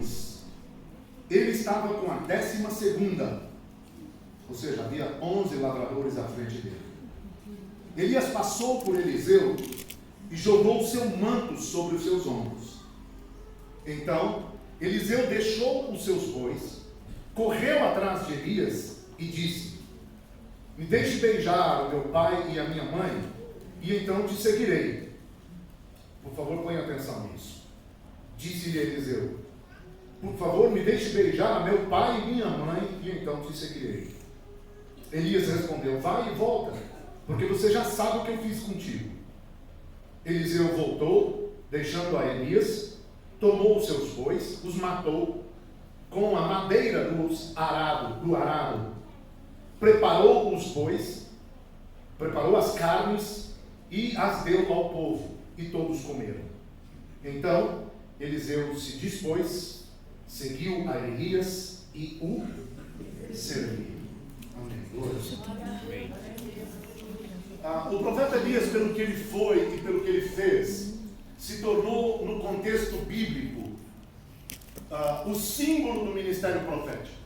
depois, ele estava com a 12ª, ou seja, havia 11 lavradores à frente dele. Elias passou por Eliseu e jogou o seu manto sobre os seus ombros. Então, Eliseu deixou os seus bois, correu atrás de Elias e disse: me deixe beijar o meu pai e a minha mãe, e então te seguirei. Por favor, ponha atenção nisso. Disse-lhe Eliseu: por favor, me deixe beijar a meu pai e minha mãe, e então te seguirei. Elias respondeu: vai e volta, porque você já sabe o que eu fiz contigo. Eliseu voltou, deixando a Elias, tomou os seus bois, os matou com a madeira do arado, preparou os bois, preparou as carnes e as deu ao povo, e todos comeram. Então Eliseu se dispôs, seguiu a Elias e o serviu. Amém. O profeta Elias, pelo que ele foi e pelo que ele fez, se tornou, no contexto bíblico, o símbolo do ministério profético.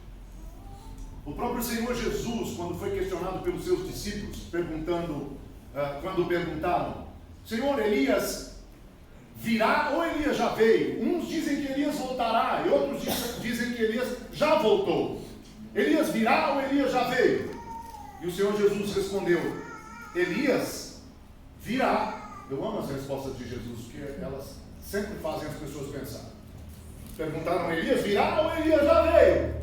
O próprio Senhor Jesus, quando foi questionado pelos seus discípulos, quando perguntaram: Senhor, Elias virá ou Elias já veio? Uns dizem que Elias voltará e outros dizem que Elias já voltou. Elias virá ou Elias já veio? E o Senhor Jesus respondeu: Elias virá. Eu amo as respostas de Jesus, porque elas sempre fazem as pessoas pensar. Perguntaram: Elias virá ou Elias já veio?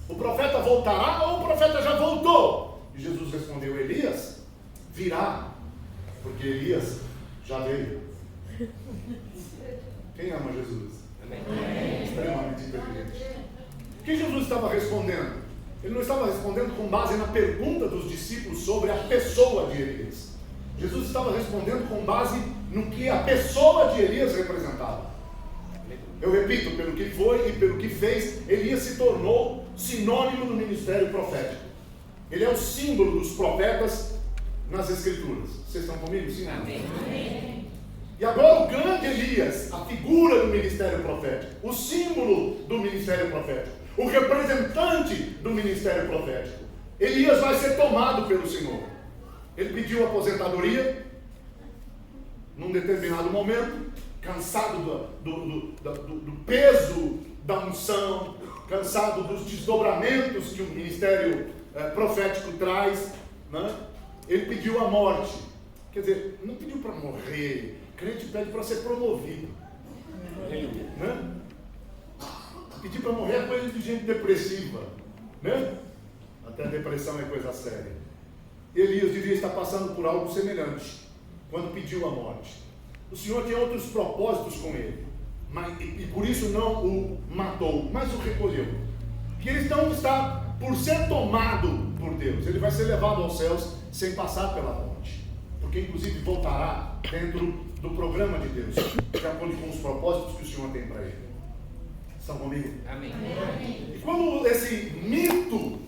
O profeta voltará ou o profeta já voltou? E Jesus respondeu: Elias virá, porque Elias já veio. Quem ama Jesus? Amém. Extremamente inteligente. O que Jesus estava respondendo? Ele não estava respondendo com base na pergunta dos discípulos sobre a pessoa de Elias. Jesus estava respondendo com base no que a pessoa de Elias representava. Eu repito, pelo que foi e pelo que fez, Elias se tornou sinônimo do ministério profético. Ele é o símbolo dos profetas nas Escrituras. Vocês estão comigo? Sim? Amém. E agora o grande Elias, a figura do ministério profético, o símbolo do ministério profético, o representante do ministério profético. Elias vai ser tomado pelo Senhor. Ele pediu aposentadoria num determinado momento, cansado do peso da unção, cansado dos desdobramentos que o ministério profético traz, né? Ele pediu a morte. Quer dizer, não pediu para morrer. Crente pede para ser promovido, né? Pedir para morrer é coisa de gente depressiva, né? Até a depressão é coisa séria. Elias devia estar passando por algo semelhante quando pediu a morte. O Senhor tinha outros propósitos com ele, e por isso não o matou, mas o recolheu. Que ele não está por ser tomado por Deus, ele vai ser levado aos céus sem passar pela morte, porque inclusive voltará dentro do programa de Deus, de acordo com os propósitos que o Senhor tem para ele. Estão comigo? Amém. E quando esse mito,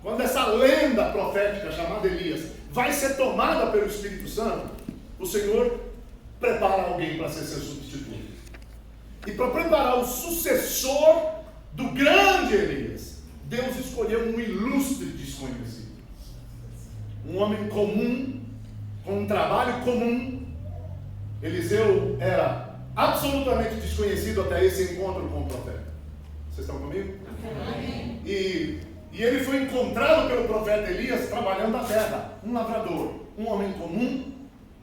quando essa lenda profética chamada Elias vai ser tomada pelo Espírito Santo, o Senhor prepara alguém para ser seu substituto. E para preparar o sucessor do grande Elias, Deus escolheu um ilustre desconhecido. Um homem comum, com um trabalho comum. Eliseu era absolutamente desconhecido até esse encontro com o profeta. Vocês estão comigo? Amém. E ele foi encontrado pelo profeta Elias trabalhando a terra. Um lavrador, um homem comum,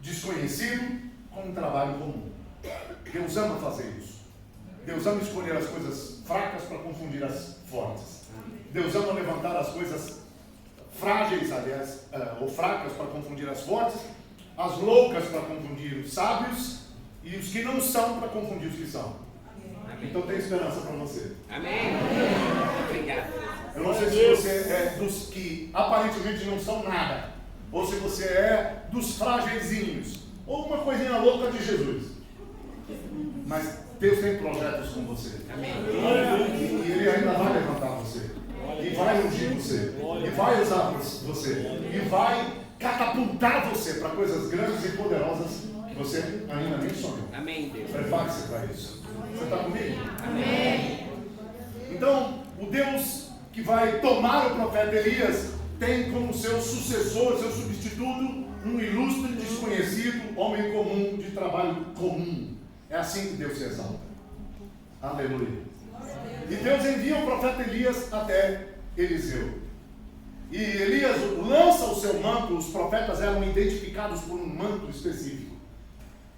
desconhecido, com um trabalho comum. Deus ama fazer isso. Deus ama escolher as coisas fracas para confundir as fortes. Deus ama levantar as coisas frágeis, aliás, ou fracas para confundir as fortes, as loucas para confundir os sábios e os que não são para confundir os que são. Amém. Então tem esperança para você. Amém. Obrigado. Eu não sei se você é dos que aparentemente não são nada, ou se você é dos frágilzinhos, ou uma coisinha louca de Jesus. Mas Deus tem projetos com você. Amém. E Ele ainda vai levantar você. E vai ungir você. E vai usar você. E vai catapultar você para coisas grandes e poderosas que você ainda nem sonhou. Amém, Deus. Prepare-se para isso. Você está comigo? Amém. que vai tomar o profeta Elias, tem como seu sucessor, seu substituto, um ilustre desconhecido, homem comum, de trabalho comum. É assim que Deus se exalta. Aleluia. E Deus envia o profeta Elias até Eliseu. E Elias lança o seu manto. Os profetas eram identificados por um manto específico.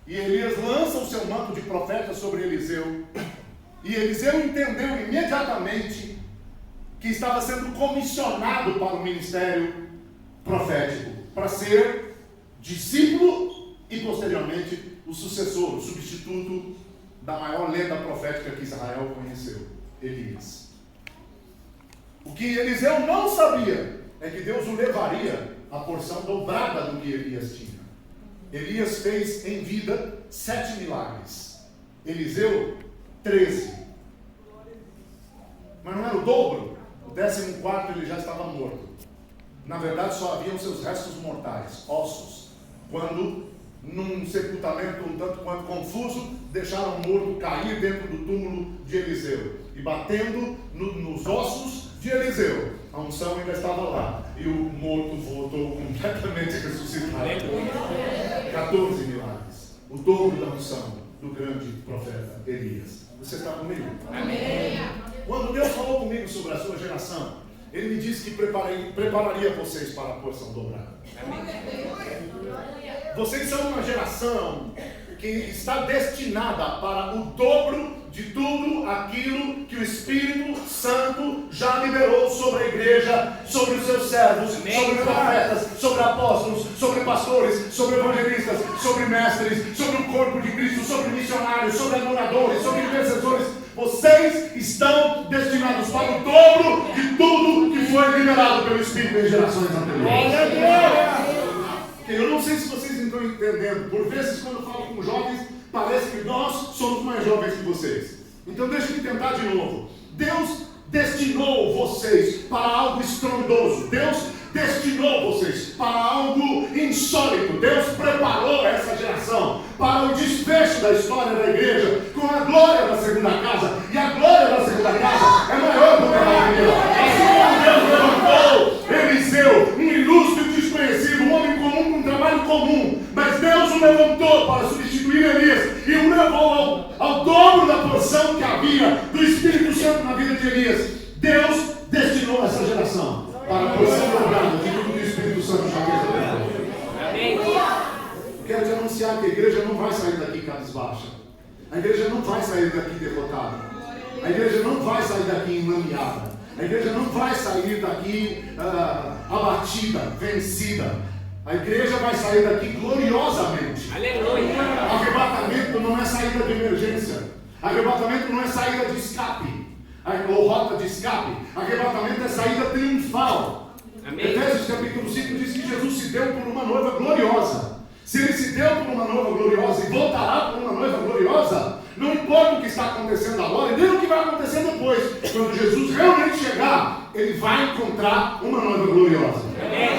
E Elias lança o seu manto de profeta sobre Eliseu. E Eliseu entendeu imediatamente que estava sendo comissionado para o ministério profético, para ser discípulo e posteriormente o sucessor, o substituto da maior lenda profética que Israel conheceu, Elias. O que Eliseu não sabia é que Deus o levaria à porção dobrada do que Elias tinha. Elias fez em vida 7 milagres, Eliseu 13. Mas não era o dobro. O 14º ele já estava morto. Na verdade só haviam seus restos mortais, ossos, quando num sepultamento um tanto quanto confuso, deixaram o morto cair dentro do túmulo de Eliseu, e batendo nos ossos de Eliseu, a unção ainda estava lá, e o morto voltou completamente ressuscitado. 14 milagres, o dobro da unção do grande profeta Elias. Você está comigo? Amém. Quando Deus falou comigo sobre a sua geração, Ele me disse que prepararia vocês para a porção dobrada. Vocês são uma geração que está destinada para o dobro de tudo aquilo que o Espírito Santo já liberou sobre a igreja, sobre os seus servos, sobre profetas, sobre apóstolos, sobre pastores, sobre evangelistas, sobre mestres, sobre o corpo de Cristo, sobre missionários, sobre adoradores, sobre intercessores. Vocês estão destinados para o dobro de tudo que foi liberado pelo Espírito em gerações anteriores. Eu não sei se vocês estão entendendo. Por vezes, quando eu falo com jovens, parece que nós somos mais jovens que vocês. Então, deixa eu tentar de novo. Deus destinou vocês para algo estrondoso. Deus destinou vocês para algo insólito. Deus preparou essa geração para o desfecho da história da igreja com a glória da segunda casa. E a glória da segunda casa é maior do que a da primeira. Assim como Deus levantou Eliseu, um ilustre desconhecido, um homem comum com um trabalho comum, mas Deus o levantou para substituir Elias e o levou ao dobro da porção que havia do Espírito Santo na vida de Elias. Deus destinou essa geração para a porção dobrada de tudo que o Espírito Santo já fez. Quero te anunciar que a igreja não vai sair daqui cabisbaixa. A igreja não vai sair daqui derrotada. A igreja não vai sair daqui enlameada. A igreja não vai sair daqui abatida, vencida. A igreja vai sair daqui gloriosamente. Aleluia! Arrebatamento não é saída de emergência. Arrebatamento não é saída de escape. Ou rota de escape. Arrebatamento é saída triunfal. Amém. Efésios capítulo 5 diz que Jesus se deu por uma noiva gloriosa. Se Ele se deu por uma noiva gloriosa e voltará por uma noiva gloriosa, não importa o que está acontecendo agora e nem o que vai acontecer depois. Quando Jesus realmente chegar, Ele vai encontrar uma noiva gloriosa. Amém.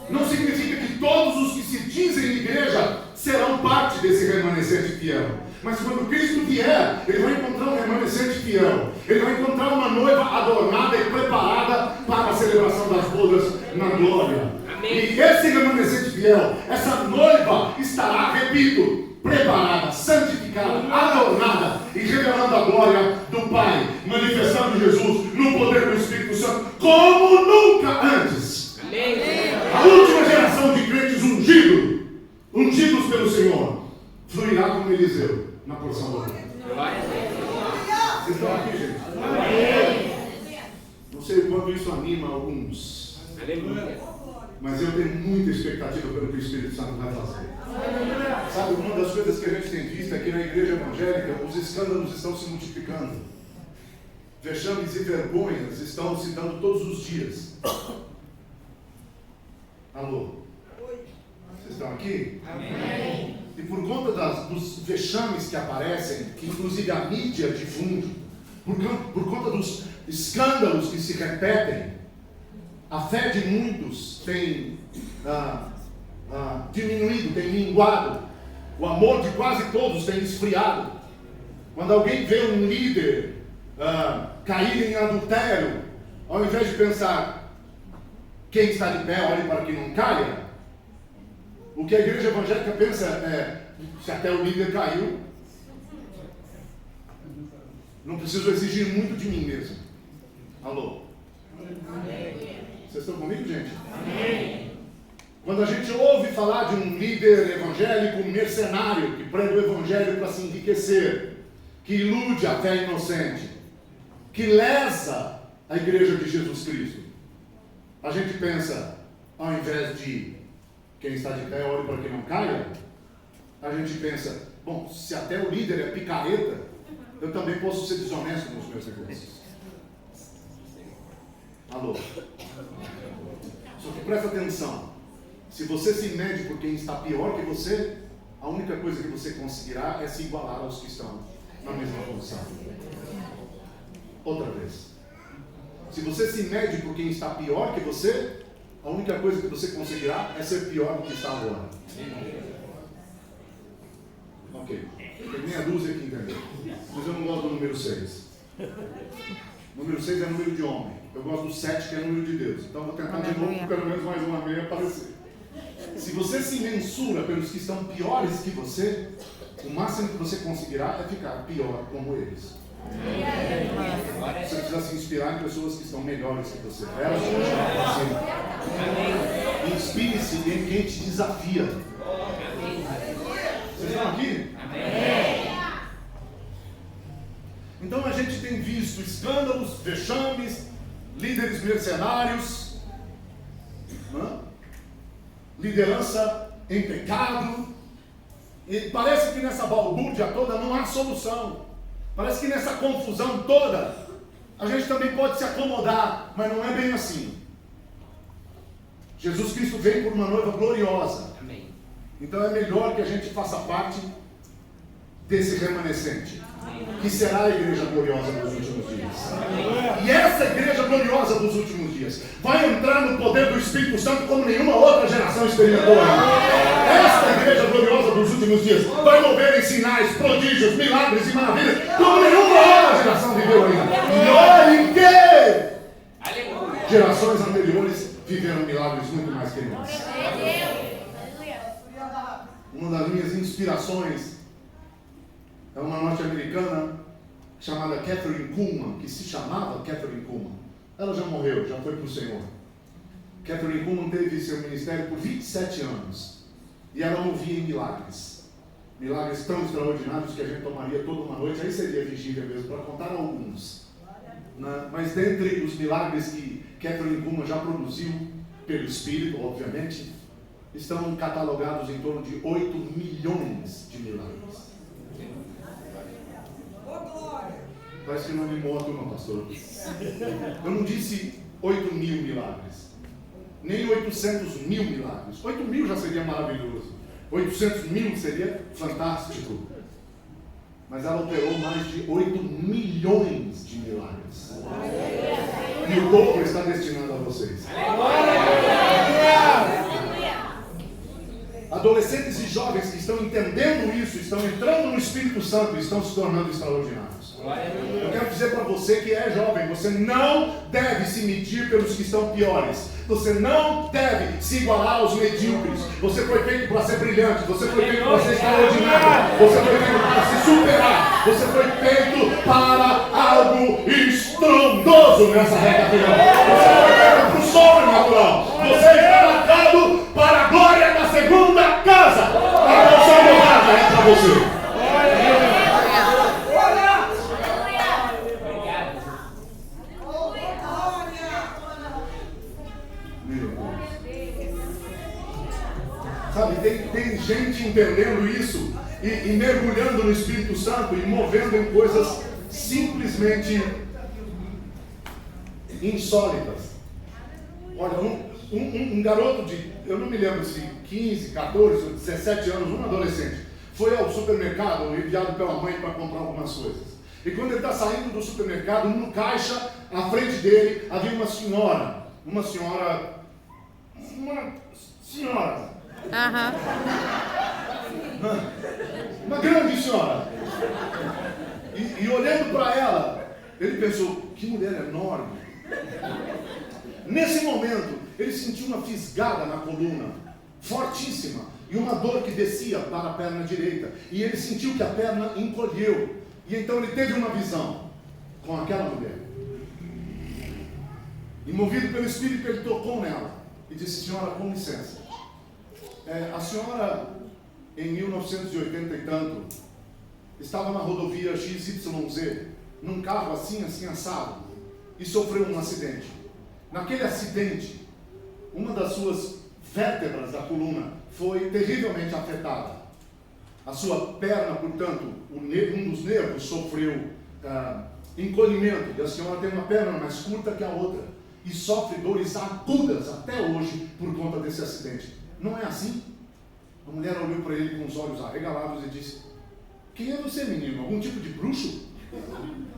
Não significa que todos os que se dizem igreja serão parte desse remanescente fiel. Mas quando Cristo vier, Ele vai encontrar um remanescente fiel. Ele vai encontrar uma noiva adornada e preparada para a celebração das bodas na glória. Amém. E esse remanescente fiel, essa noiva estará, repito, preparada, santificada, adornada e revelando a glória do Pai, manifestando Jesus no poder do Espírito Santo como nunca antes. Amém. A última geração de crentes ungidos pelo Senhor, fluirá como Eliseu na porção do reino. Vocês estão aqui, gente? Amém. Não sei o quanto isso anima alguns. Aleluia. Mas eu tenho muita expectativa pelo que o Espírito Santo vai fazer. Sabe, uma das coisas que a gente tem visto aqui na igreja evangélica, os escândalos estão se multiplicando. Vexames e vergonhas estão se dando todos os dias. Alô? Vocês estão aqui? Amém. E por conta dos vexames que aparecem, que inclusive a mídia difunde, por conta dos escândalos que se repetem, a fé de muitos tem diminuído, tem minguado. O amor de quase todos tem esfriado. Quando alguém vê um líder caírem em adultério, ao invés de pensar quem está de pé, olhe para que não caia, o que a igreja evangélica pensa é: se até o líder caiu, não preciso exigir muito de mim mesmo. Alô? Amém. Vocês estão comigo, gente? Amém. Quando a gente ouve falar de um líder evangélico mercenário que prega o evangelho para se enriquecer, que ilude a fé inocente, que lesa a igreja de Jesus Cristo, a gente pensa, ao invés de quem está de pé olhe para que não caia, a gente pensa: bom, se até o líder é picareta, eu também posso ser desonesto nos meus negócios. Alô? Só que presta atenção: se você se mede por quem está pior que você, a única coisa que você conseguirá é se igualar aos que estão na mesma condição. Outra vez: se você se mede por quem está pior que você, a única coisa que você conseguirá é ser pior do que está agora. Ok, tem meia dúzia que entendeu, mas eu não gosto do número 6. Número 6 é número de homem. Eu gosto do 7, que é número de Deus. Então vou tentar de novo, pelo menos mais uma meia aparecer. Se você se mensura pelos que estão piores que você, o máximo que você conseguirá é ficar pior como eles. Você precisa se inspirar em pessoas que estão melhores que você. Elas vão chegar para cima. Inspire-se em quem te desafia. Vocês estão aqui? Então a gente tem visto escândalos, vexames, líderes mercenários, liderança em pecado, e parece que nessa balbúrdia toda não há solução. Parece que nessa confusão toda a gente também pode se acomodar, mas não é bem assim. Jesus Cristo veio por uma noiva gloriosa. Amém. Então é melhor que a gente faça parte desse remanescente, que será a igreja gloriosa dos últimos dias. E essa igreja gloriosa dos últimos dias vai entrar no poder do Espírito Santo como nenhuma outra geração experimentou ainda. Esta igreja gloriosa dos últimos dias vai mover em sinais, prodígios, milagres e maravilhas como nenhuma outra geração viveu ainda. E olhem que gerações anteriores viveram milagres muito mais que nós. Uma das minhas inspirações é uma norte-americana chamada Catherine Kuhlman, que se chamava Catherine Kuhlman. Ela já morreu, já foi para o Senhor. Catherine Kuhlman teve seu ministério por 27 anos. E ela movia em milagres. Milagres tão extraordinários que a gente tomaria toda uma noite. Aí seria vigília mesmo, para contar alguns. Mas dentre os milagres que Catherine Kuhlman já produziu, pelo Espírito, obviamente, estão catalogados em torno de 8 milhões de milagres. Parece que não animou a turma, pastor. Eu não disse 8 mil milagres, nem 800 mil milagres. 8 mil já seria maravilhoso, 800 mil seria fantástico. Mas ela operou mais de 8 milhões de milagres. E o dobro está destinado a vocês. Adolescentes e jovens que estão entendendo isso, estão entrando no Espírito Santo e estão se tornando extraordinários. Eu quero dizer para você que é jovem, você não deve se medir pelos que estão piores. Você não deve se igualar aos medíocres. Você foi feito para ser brilhante, você foi feito para ser extraordinário, você foi feito para se superar, você foi feito para algo estrondoso nessa reta final. Você foi feito para o sobrenatural. Você está marcado para a glória da segunda casa. A porção dourada é para você. Sabe, tem gente entendendo isso e mergulhando no Espírito Santo e movendo em coisas simplesmente insólitas. Olha, um garoto de, eu não me lembro se 15, 14, 17 anos, um adolescente, foi ao supermercado enviado pela mãe para comprar algumas coisas. E quando ele está saindo do supermercado, no caixa, à frente dele, havia uma senhora. Uma grande senhora. E olhando para ela, Ele pensou, que mulher enorme. Nesse momento, ele sentiu uma fisgada na coluna, fortíssima, e uma dor que descia para a perna direita. E ele sentiu que a perna encolheu. E então ele teve uma visão com aquela mulher. E movido pelo Espírito, ele tocou nela e disse, senhora, com licença. A senhora, em 1980 e tanto, estava na rodovia XYZ, num carro assim assado, e sofreu um acidente. Naquele acidente, uma das suas vértebras da coluna foi terrivelmente afetada. A sua perna, portanto, um dos nervos sofreu encolhimento, e a senhora tem uma perna mais curta que a outra, e sofre dores agudas até hoje por conta desse acidente. Não é assim? A mulher olhou para ele com os olhos arregalados e disse, quem é você, menino? Algum tipo de bruxo?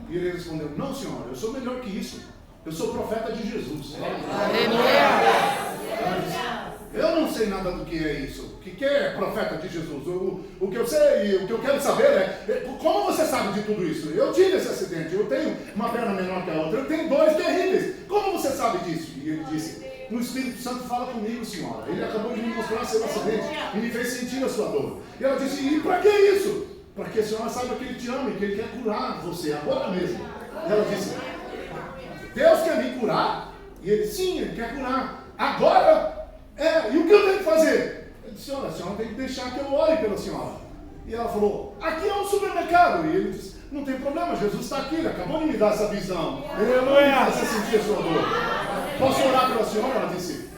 E ele respondeu, não, senhora, eu sou melhor que isso. Eu sou profeta de Jesus. Eu não sei nada do que é isso. O que é profeta de Jesus? O que eu sei, o que eu quero saber é como você sabe de tudo isso? Eu tive esse acidente, eu tenho uma perna menor que a outra, eu tenho dores terríveis. Como você sabe disso? E ele disse, o Espírito Santo fala comigo, senhora. Ele acabou de me mostrar seu acidente e me fez sentir a sua dor. E ela disse, e para que isso? Para que a senhora saiba que ele te ama e que ele quer curar você agora mesmo. E ela disse, Deus quer me curar? E ele, sim, ele quer curar. Agora? E o que eu tenho que fazer? Eu disse, a senhora tem que deixar que eu ore pela senhora. E ela falou, aqui é um supermercado. E ele disse, não tem problema, Jesus está aqui, ele acabou de me dar essa visão. Você sentir a sua dor. Posso orar pela senhora? Ela disse,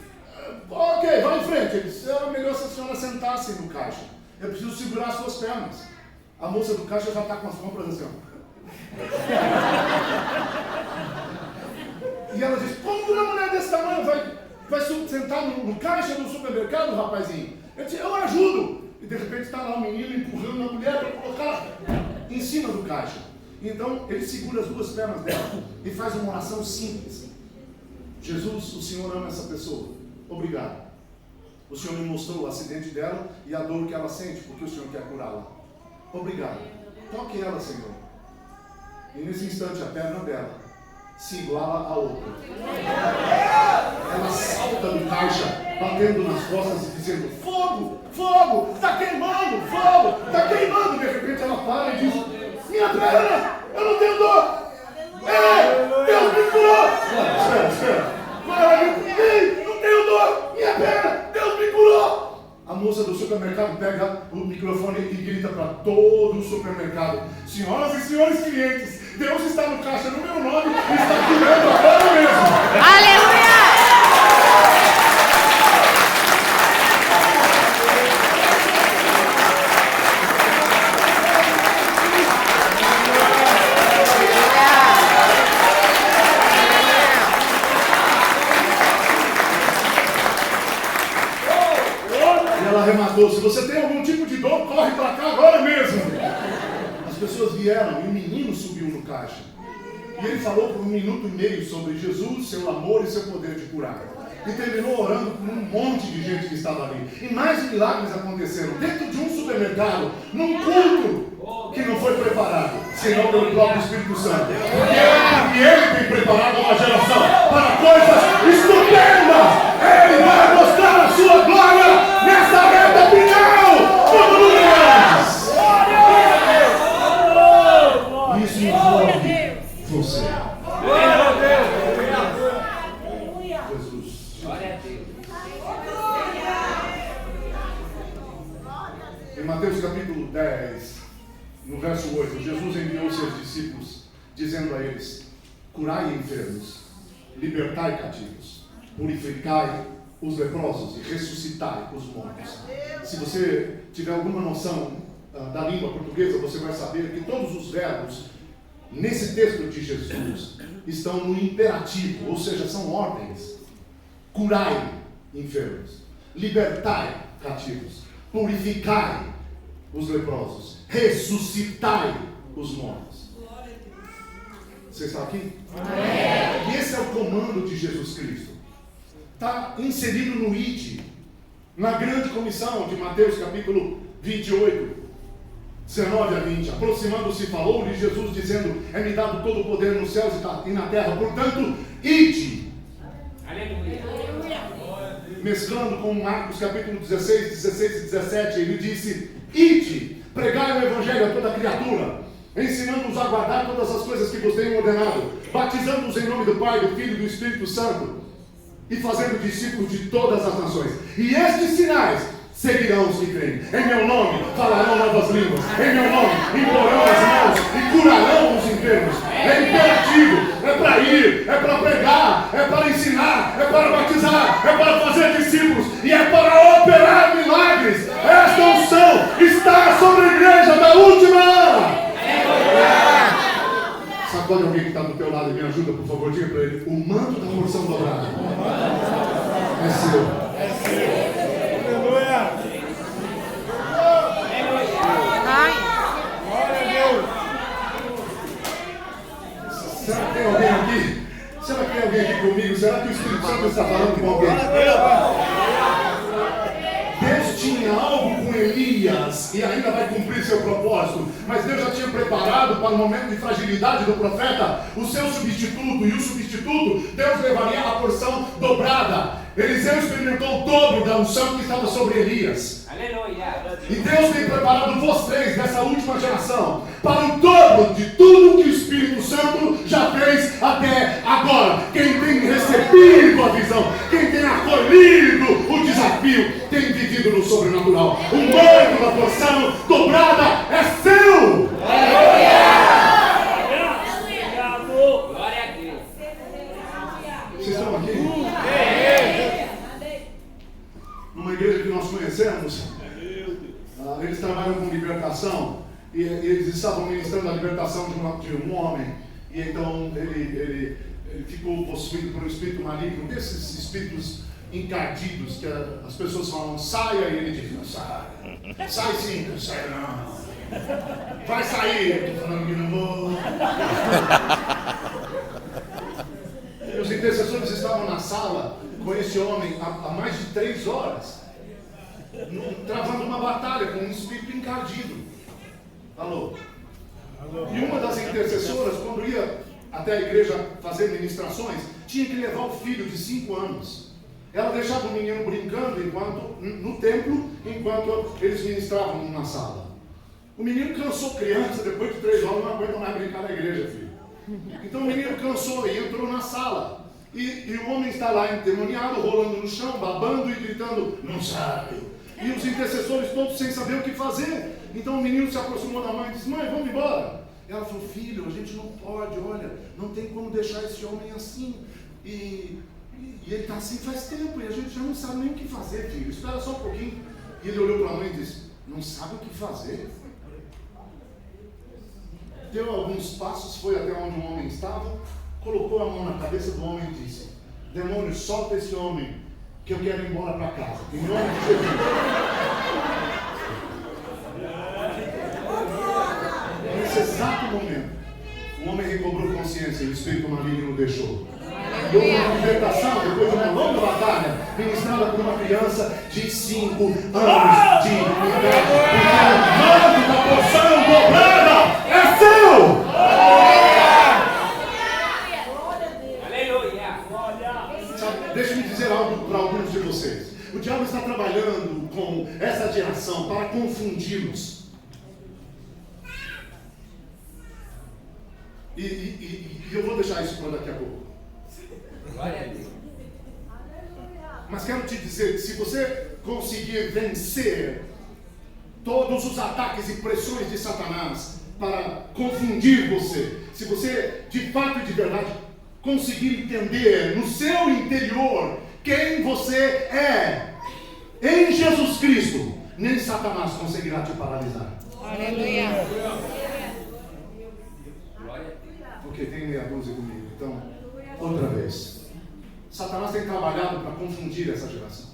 ok, vai em frente. Ele disse, era melhor se a senhora sentasse no caixa. Eu preciso segurar as suas pernas. A moça do caixa já está com as compras assim, ó. E ela disse, como uma mulher desse tamanho vai sentar no caixa do supermercado, rapazinho? Eu disse, eu ajudo. E de repente está lá o menino empurrando a mulher para colocar em cima do caixa. Então ele segura as duas pernas dela e faz uma oração simples. Jesus, o Senhor ama essa pessoa. Obrigado. O Senhor me mostrou o acidente dela e a dor que ela sente, porque o Senhor quer curá-la. Obrigado. Toque ela, Senhor. E nesse instante a perna dela se iguala a outra. Ela salta do caixa, batendo nas costas e dizendo, fogo, fogo, está queimando, fogo, está queimando. De repente ela para e diz, minha perna, eu não tenho dor. Deus me curou. Espera. Ei, não tenho dor, minha perna, Deus me curou. A moça do supermercado pega o microfone e grita para todo o supermercado, senhoras e senhores clientes, Deus está no caixa no meu nome e está curando agora mesmo. Aleluia! E ela arrematou, se você tem algum tipo de dor, corre para cá agora mesmo. As pessoas vieram e o menino subiu no caixa. E ele falou por 1 minuto e meio sobre Jesus, seu amor e seu poder de curar. E terminou orando por um monte de gente que estava ali. E mais milagres aconteceram dentro de um supermercado, num culto que não foi preparado, senão pelo próprio Espírito Santo. E ele tem preparado uma geração para coisas estupendas. Ele vai mostrar a sua glória nessa reta final. Como nunca antes. Isso envolve você. Jesus. Em Mateus capítulo 10, no verso 8, Jesus enviou seus discípulos, dizendo a eles, curai enfermos, libertai cativos, purificai os leprosos e ressuscitai os mortos. Se você tiver alguma noção da língua portuguesa, você vai saber que todos os verbos nesse texto de Jesus estão no imperativo, ou seja, são ordens. Curai enfermos, libertai cativos, purificai os leprosos, ressuscitai os mortos. Você está aqui? E esse é o comando de Jesus Cristo. Está inserido no ID, na grande comissão de Mateus capítulo 28. 19 a 20. Aproximando-se, falou-lhe Jesus, dizendo: é-me dado todo o poder nos céus e na terra, portanto, ide. Aleluia. Mesclando com Marcos capítulo 16, 16 e 17, ele disse: ide, pregai o evangelho a toda criatura, ensinando-os a guardar todas as coisas que vos tenho ordenado, batizando-os em nome do Pai, do Filho e do Espírito Santo, e fazendo discípulos de todas as nações. E estes sinais seguirão os que creem. Em meu nome falarão novas línguas. Em meu nome imporão as mãos e curarão os enfermos. É imperativo. É para ir. É para pregar. É para ensinar. É para batizar. É para fazer discípulos. E é para operar milagres. Esta unção está sobre a igreja da última hora. Sacode alguém que está do teu lado e me ajuda, por favor. Diga para ele: o manto da porção dobrada é seu. Será que tem alguém aqui? Será que tem alguém aqui comigo? Será que o Espírito Santo está falando com alguém? Deus tinha algo com Elias e ainda vai cumprir seu propósito, mas Deus já tinha preparado para o momento de fragilidade do profeta o seu substituto, e o substituto Deus levaria a porção dobrada. Eliseu experimentou o dobro da unção que estava sobre Elias. Aleluia. E Deus tem preparado vocês dessa última geração para o dobro de tudo que o Espírito Santo já fez até agora. Quem tem recebido a visão, quem tem acolhido o desafio, tem vivido no sobrenatural. O manto da porção dobrada é seu. Glória a Deus. Vocês estão aqui? Numa igreja que nós conhecemos, eles trabalham com libertação, e eles estavam ministrando a libertação de um homem, e então ele ficou possuído por um espírito maligno, desses espíritos encardidos, que as pessoas falam: saia, e ele diz: não sai. Sai sim, não sai não. Vai sair. Eu estou falando que não vou. E os intercessores estavam na sala com esse homem há mais de 3 horas, travando uma batalha com um espírito encardido. Alô? E uma das intercessoras, quando ia até a igreja fazer ministrações, tinha que levar o filho de 5 anos. Ela deixava o menino brincando no templo, enquanto eles ministravam na sala. O menino cansou, criança, depois de 3 horas não aguenta mais brincar na igreja, filho. Então o menino cansou e entrou na sala. E o homem está lá endemoniado, rolando no chão, babando e gritando: não sai. E os intercessores todos sem saber o que fazer. Então o menino se aproximou da mãe e disse: mãe, vamos embora. Ela falou: filho, a gente não pode, olha, não tem como deixar esse homem assim. E ele está assim faz tempo e a gente já não sabe nem o que fazer, filho. Espera só um pouquinho. E ele olhou para a mãe e disse: não sabe o que fazer? Deu alguns passos, foi até onde o homem estava, colocou a mão na cabeça do homem e disse: demônio, solta esse homem, que eu quero ir embora para casa. Em nome de Jesus. Nesse exato momento, o homem recobrou consciência e o espírito maligno o deixou. E houve uma libertação depois de uma longa batalha, ministrada por uma criança de 5 anos de idade. O manto da porção dobrada é seu! Deixa-me dizer algo para alguns de vocês. O diabo está trabalhando com essa geração para confundi-los. E eu vou deixar isso para daqui a pouco. Mas quero te dizer que se você conseguir vencer todos os ataques e pressões de Satanás para confundir você, se você de fato e de verdade conseguir entender no seu interior quem você é em Jesus Cristo, nem Satanás conseguirá te paralisar. Aleluia. Porque tem meia dúzia comigo. Então, outra vez, Satanás tem trabalhado para confundir essa geração.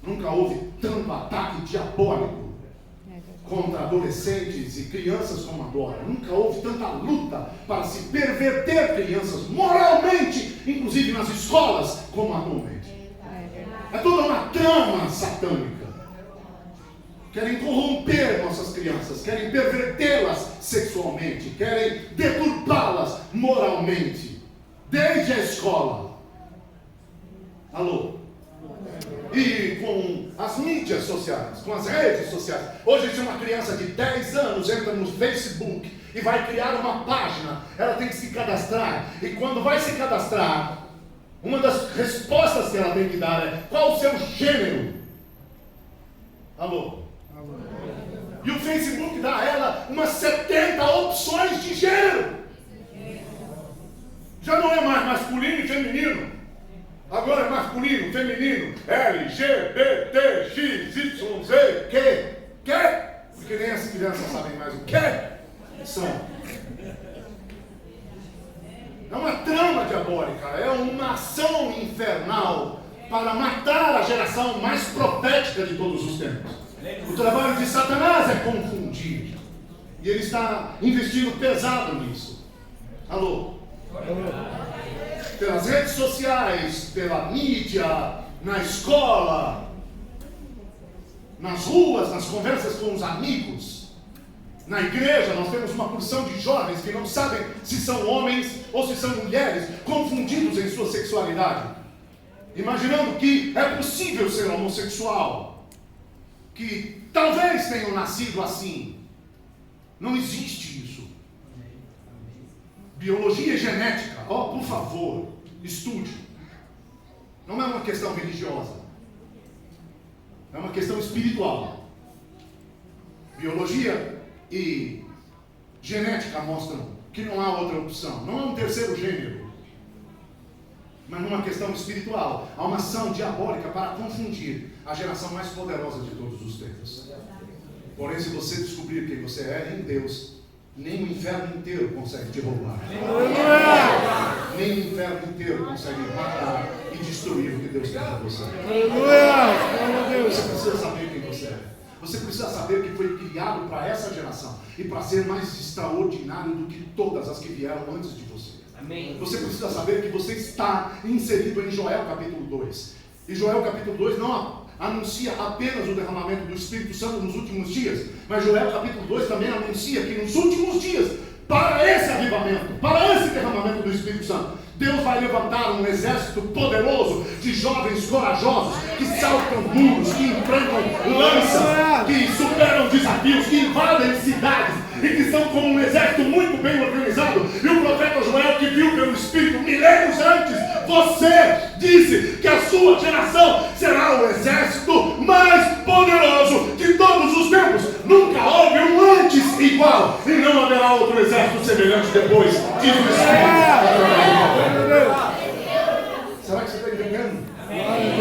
Nunca houve tanto ataque diabólico contra adolescentes e crianças como agora. Nunca houve tanta luta para se perverter crianças moralmente, inclusive nas escolas, como atualmente. É toda uma trama satânica. querem corromper nossas crianças, querem pervertê-las sexualmente, querem deturpá-las moralmente, desde a escola. Alô? E com as mídias sociais, com as redes sociais. Hoje, se uma criança de 10 anos entra no Facebook e vai criar uma página, ela tem que se cadastrar. E quando vai se cadastrar, uma das respostas que ela tem que dar é: qual o seu gênero? Alô? E o Facebook dá a ela umas 70 opções de gênero. Já não é mais masculino e feminino. Agora é masculino, feminino, L, G, B, T, X, Y, Z, que? Porque nem as crianças sabem mais o que são. É uma trama diabólica, é uma ação infernal para matar a geração mais profética de todos os tempos. O trabalho de Satanás é confundir. E ele está investindo pesado nisso. Alô? Pelas redes sociais, pela mídia, na escola, nas ruas, nas conversas com os amigos. Na igreja nós temos uma porção de jovens que não sabem se são homens ou se são mulheres, confundidos em sua sexualidade, imaginando que é possível ser homossexual, que talvez tenham nascido assim. Não existe isso. Biologia e genética, por favor, estude. Não é uma questão religiosa, é uma questão espiritual. Biologia e genética mostram que não há outra opção, não há um terceiro gênero. Mas numa questão espiritual, há uma ação diabólica para confundir a geração mais poderosa de todos os tempos. Porém, se você descobrir quem você é em Deus, nem o inferno inteiro consegue te roubar. Nem o inferno inteiro consegue matar e destruir o que Deus tem para você. Você precisa saber quem você é. Você precisa saber que foi criado para essa geração e para ser mais extraordinário do que todas as que vieram antes de você. Amém. Você precisa saber que você está inserido em Joel capítulo 2. E Joel capítulo 2 não anuncia apenas o derramamento do Espírito Santo nos últimos dias, mas Joel capítulo 2 também anuncia que nos últimos dias, para esse avivamento, para esse derramamento do Espírito Santo, Deus vai levantar um exército poderoso de jovens corajosos que saltam muros, que enfrentam lanças, que superam desafios, que invadem cidades e que são como um exército muito bem organizado. E o profeta Joel, que viu pelo Espírito milênios antes, você disse que a sua geração será o exército mais poderoso de todos os tempos. Nunca houve um antes igual e não haverá outro exército semelhante depois, diz o Espírito. Será que você está entendendo?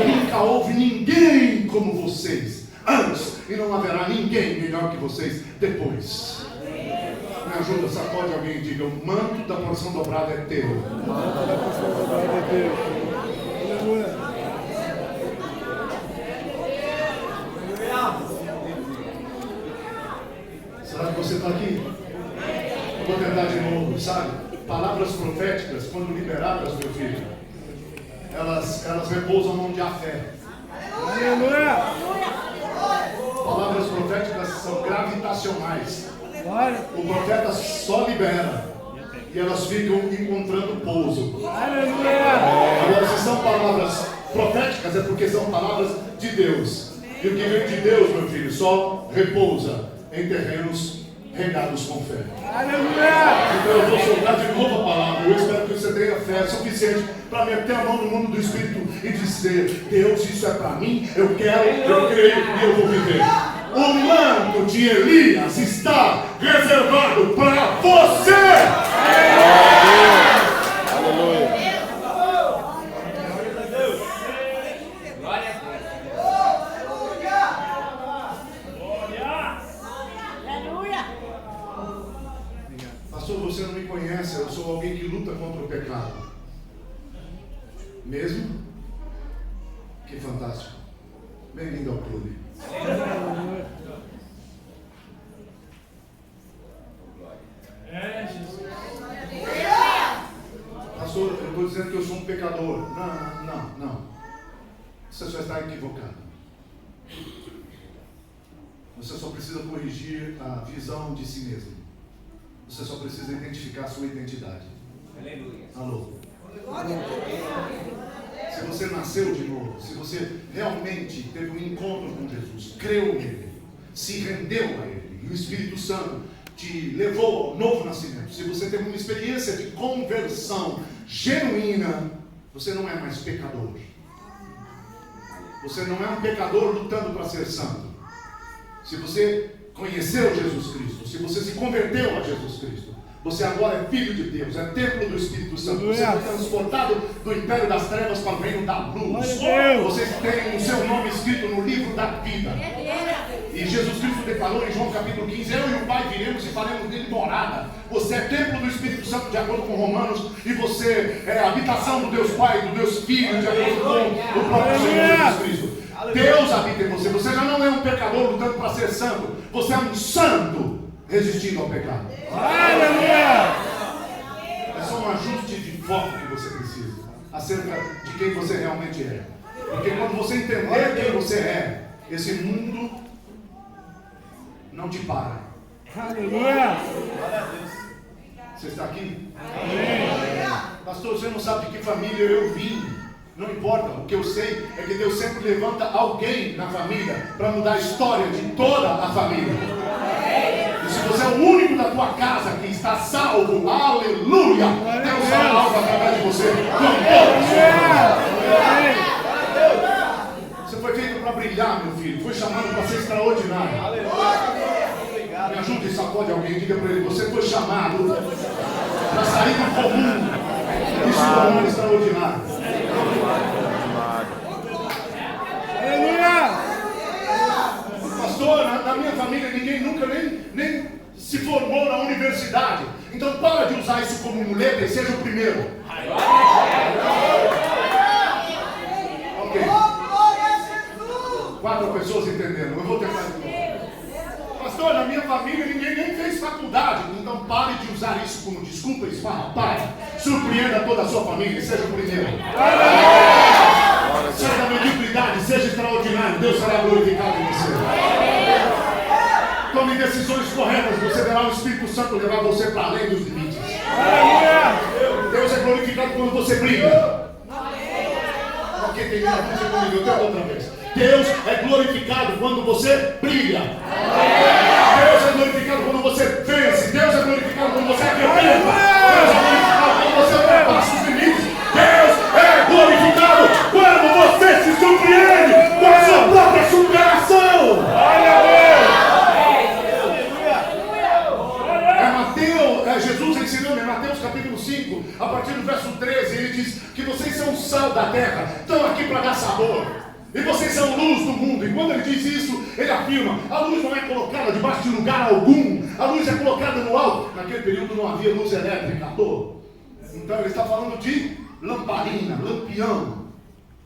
Nunca houve ninguém como vocês antes e não haverá ninguém melhor que vocês depois. Me ajuda, sacode alguém e diga: o manto da porção dobrada é teu. O manto da porção dobrada é teu. Aleluia. Será que você está aqui? Eu vou tentar de novo, sabe? Palavras proféticas, quando liberadas, meu filho, elas repousam onde há fé. Aleluia! Palavras proféticas são gravitacionais. O profeta só libera e elas ficam encontrando pouso. Agora, se são palavras proféticas, é porque são palavras de Deus. E o que vem de Deus, meu filho, só repousa em terrenos regados com fé. Então eu vou soltar de novo a palavra. Eu espero que você tenha fé suficiente para meter a mão no mundo do Espírito e dizer: Deus, isso é para mim, eu quero, eu creio e eu vou viver. O manto de Elias está reservado para você. Aleluia. Pastor, você não me conhece, eu sou alguém que luta contra o pecado. Mesmo? Que fantástico. Bem-vindo ao clube. Pastor, eu estou dizendo que eu sou um pecador. Não. Você só está equivocado. Você só precisa corrigir a visão de si mesmo. Você só precisa identificar a sua identidade. Aleluia. Alô? Se você nasceu de novo, se você realmente teve um encontro com Jesus, creu nele, se rendeu a ele, e o Espírito Santo te levou ao novo nascimento, se você teve uma experiência de conversão genuína, você não é mais pecador. Você não é um pecador lutando para ser santo. Se você conheceu Jesus Cristo, se você se converteu a Jesus Cristo, você agora é filho de Deus, é templo do Espírito Santo. Você foi transportado do império das trevas para o reino da luz. Você tem o seu nome escrito no livro da vida. E Jesus Cristo declarou em João capítulo 15: eu e o Pai viremos e faremos dele morada. Você é templo do Espírito Santo, de acordo com Romanos, e você é habitação do Deus Pai, do Deus Filho, de acordo com o próprio Senhor Jesus Cristo. Deus habita em você. Você já não é um pecador lutando para ser santo. Você é um santo resistindo ao pecado. Aleluia! É só um ajuste de foco que você precisa acerca de quem você realmente é. Porque quando você entender quem você é, esse mundo não te para. Aleluia! Você está aqui? Amém. Pastor, você não sabe de que família eu vim. Não importa, o que eu sei é que Deus sempre levanta alguém na família para mudar a história de toda a família. E se você é o único da tua casa que está salvo, aleluia, Deus fará algo através de você. Você foi feito para brilhar, meu filho. Foi chamado para ser extraordinário. Me ajude e sacode alguém, diga para ele: você foi chamado para sair do comum e se tornar extraordinário. Aleluia! Pastor, na minha família ninguém nunca nem se formou na universidade. Então para de usar isso como muleta e seja o primeiro. Ok. 4 pessoas entenderam. Eu vou tentar de novo. Pastor, na minha família ninguém nem fez faculdade. Então pare de usar isso como desculpa e esfarrapai. Surpreenda toda a sua família e seja o primeiro. Seja da mediocridade, seja extraordinário. Deus será glorificado em você. Tome decisões corretas. Você verá o Espírito Santo levar você para além dos limites. Deus é glorificado quando você brilha. Ok, tem uma coisa comigo, eu tento outra vez. Deus é glorificado quando você brilha. Deus é glorificado quando você vence. Deus é glorificado quando você acredita. Deus é glorificado quando você ultrapassa os limites. Deus é glorificado quando você se surpreende com a sua própria superação. Jesus ensinando em Mateus capítulo 5, a partir do verso 13, ele diz que vocês são o sal da terra, estão aqui para dar sabor. E vocês são luz do mundo. E quando ele diz isso, ele afirma: a luz não é colocada debaixo de lugar algum. A luz é colocada no alto. Naquele período não havia luz elétrica à toa. Então ele está falando de lamparina, lampião.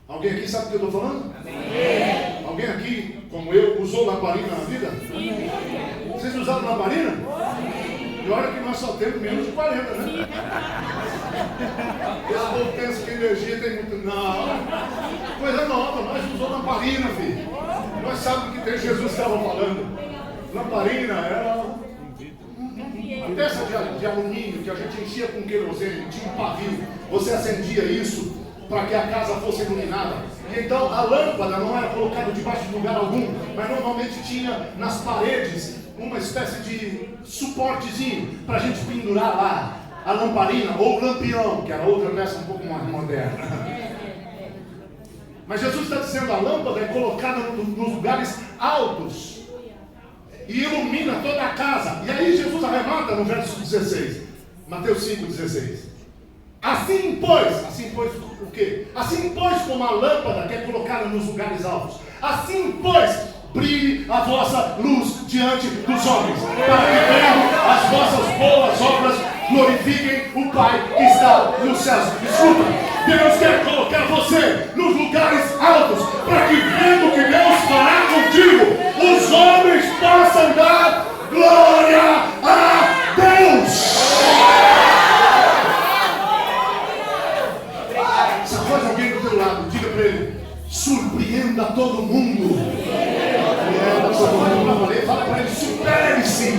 Alguém aqui sabe o que eu estou falando? Amém. Alguém aqui, como eu, usou lamparina na vida? Sim. Vocês usaram lamparina? E olha que nós só temos menos de 40, né? Esse povo pensa que energia tem muito. Não. Coisa nova, nós usamos lamparina, filho. Nós sabemos que tem Jesus estava falando. Lamparina era uma peça de alumínio que a gente enchia com querosene, tinha um pavio. Você acendia isso para que a casa fosse iluminada. E então a lâmpada não era colocada debaixo de lugar algum, mas normalmente tinha nas paredes uma espécie de suportezinho para a gente pendurar lá a lamparina ou o lampião, que era outra peça um pouco mais moderna. Mas Jesus está dizendo: a lâmpada é colocada nos lugares altos e ilumina toda a casa. E aí Jesus arremata no verso 16, Mateus 5,16. Assim pois o quê? Assim pois como a lâmpada que é colocada nos lugares altos, assim pois brilhe a vossa luz diante dos homens, para que vendo as vossas boas obras glorifiquem o Pai que está nos céus. Escuta, Deus quer colocar você nos lugares altos, para que vendo o que Deus fará contigo, os homens possam dar glória a Deus. Sacode alguém do teu lado, diga para ele: surpreenda todo mundo. você está olhando para valer, fala para ele, supere-se.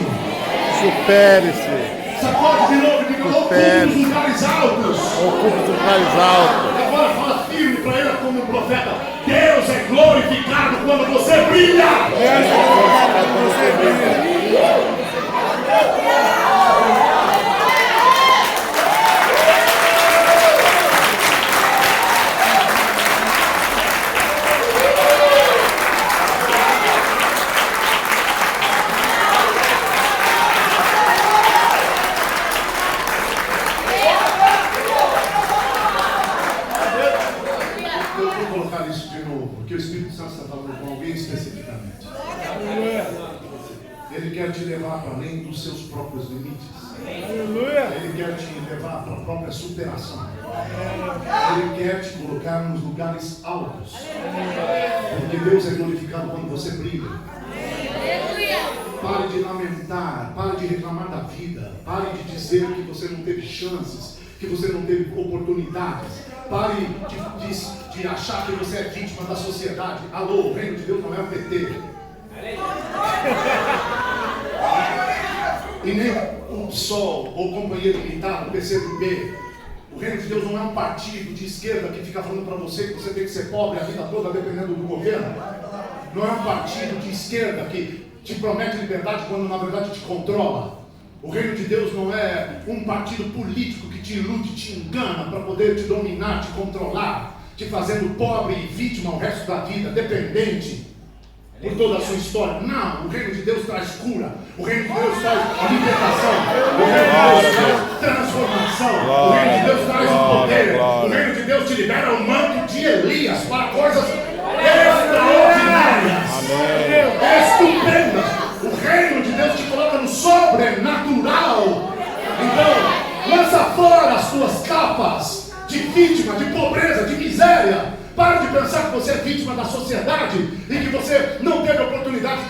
Supere-se. Sacode de novo e diga, ocupe os lugares altos. Ocupe os lugares altos. Agora fala firme para ele como um profeta. Deus é glorificado quando você brilha. Deus é glorificado quando você brilha. Porque o Espírito Santo está falando com alguém especificamente. Ele quer te levar para além dos seus próprios limites. Ele quer te levar para a própria superação. Ele quer te colocar nos lugares altos. Porque Deus é glorificado quando você brilha. Pare de lamentar, pare de reclamar da vida, pare de dizer que você não teve chances, que você não teve oportunidades. Pare de achar que você é vítima da sociedade. Alô, o reino de Deus não é o PT. E nem o PSOL ou companheiro militar, o PCdoB. O reino de Deus não é um partido de esquerda que fica falando para você que você tem que ser pobre a vida toda dependendo do governo. Não é um partido de esquerda que te promete liberdade quando na verdade te controla. O reino de Deus não é um partido político que te ilude, te engana para poder te dominar, te controlar, te fazendo pobre e vítima o resto da vida, dependente por toda a sua história. Não, o reino de Deus traz cura, o reino de Deus traz libertação, o reino de Deus traz transformação, o reino de Deus traz o poder, o reino de Deus te libera o manto de Elias para coisas extraordinárias, estupendas. O reino de Deus te coloca no sobrenatural. Então, lança fora as tuas capas de vítima, de pobreza, de miséria. Para de pensar que você é vítima da sociedade e que você não teve oportunidade.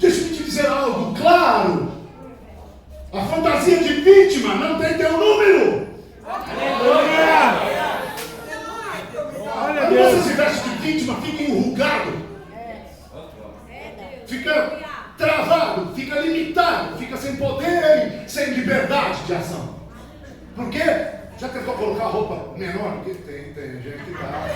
Deixa-me te dizer algo claro. A fantasia de vítima não tem teu número. Quando você se veste de vítima, fica enrugado. Fica travado, fica limitado, fica sem poder e sem liberdade de ação. Por quê? Já tentou colocar roupa menor? Porque tem gente que tá.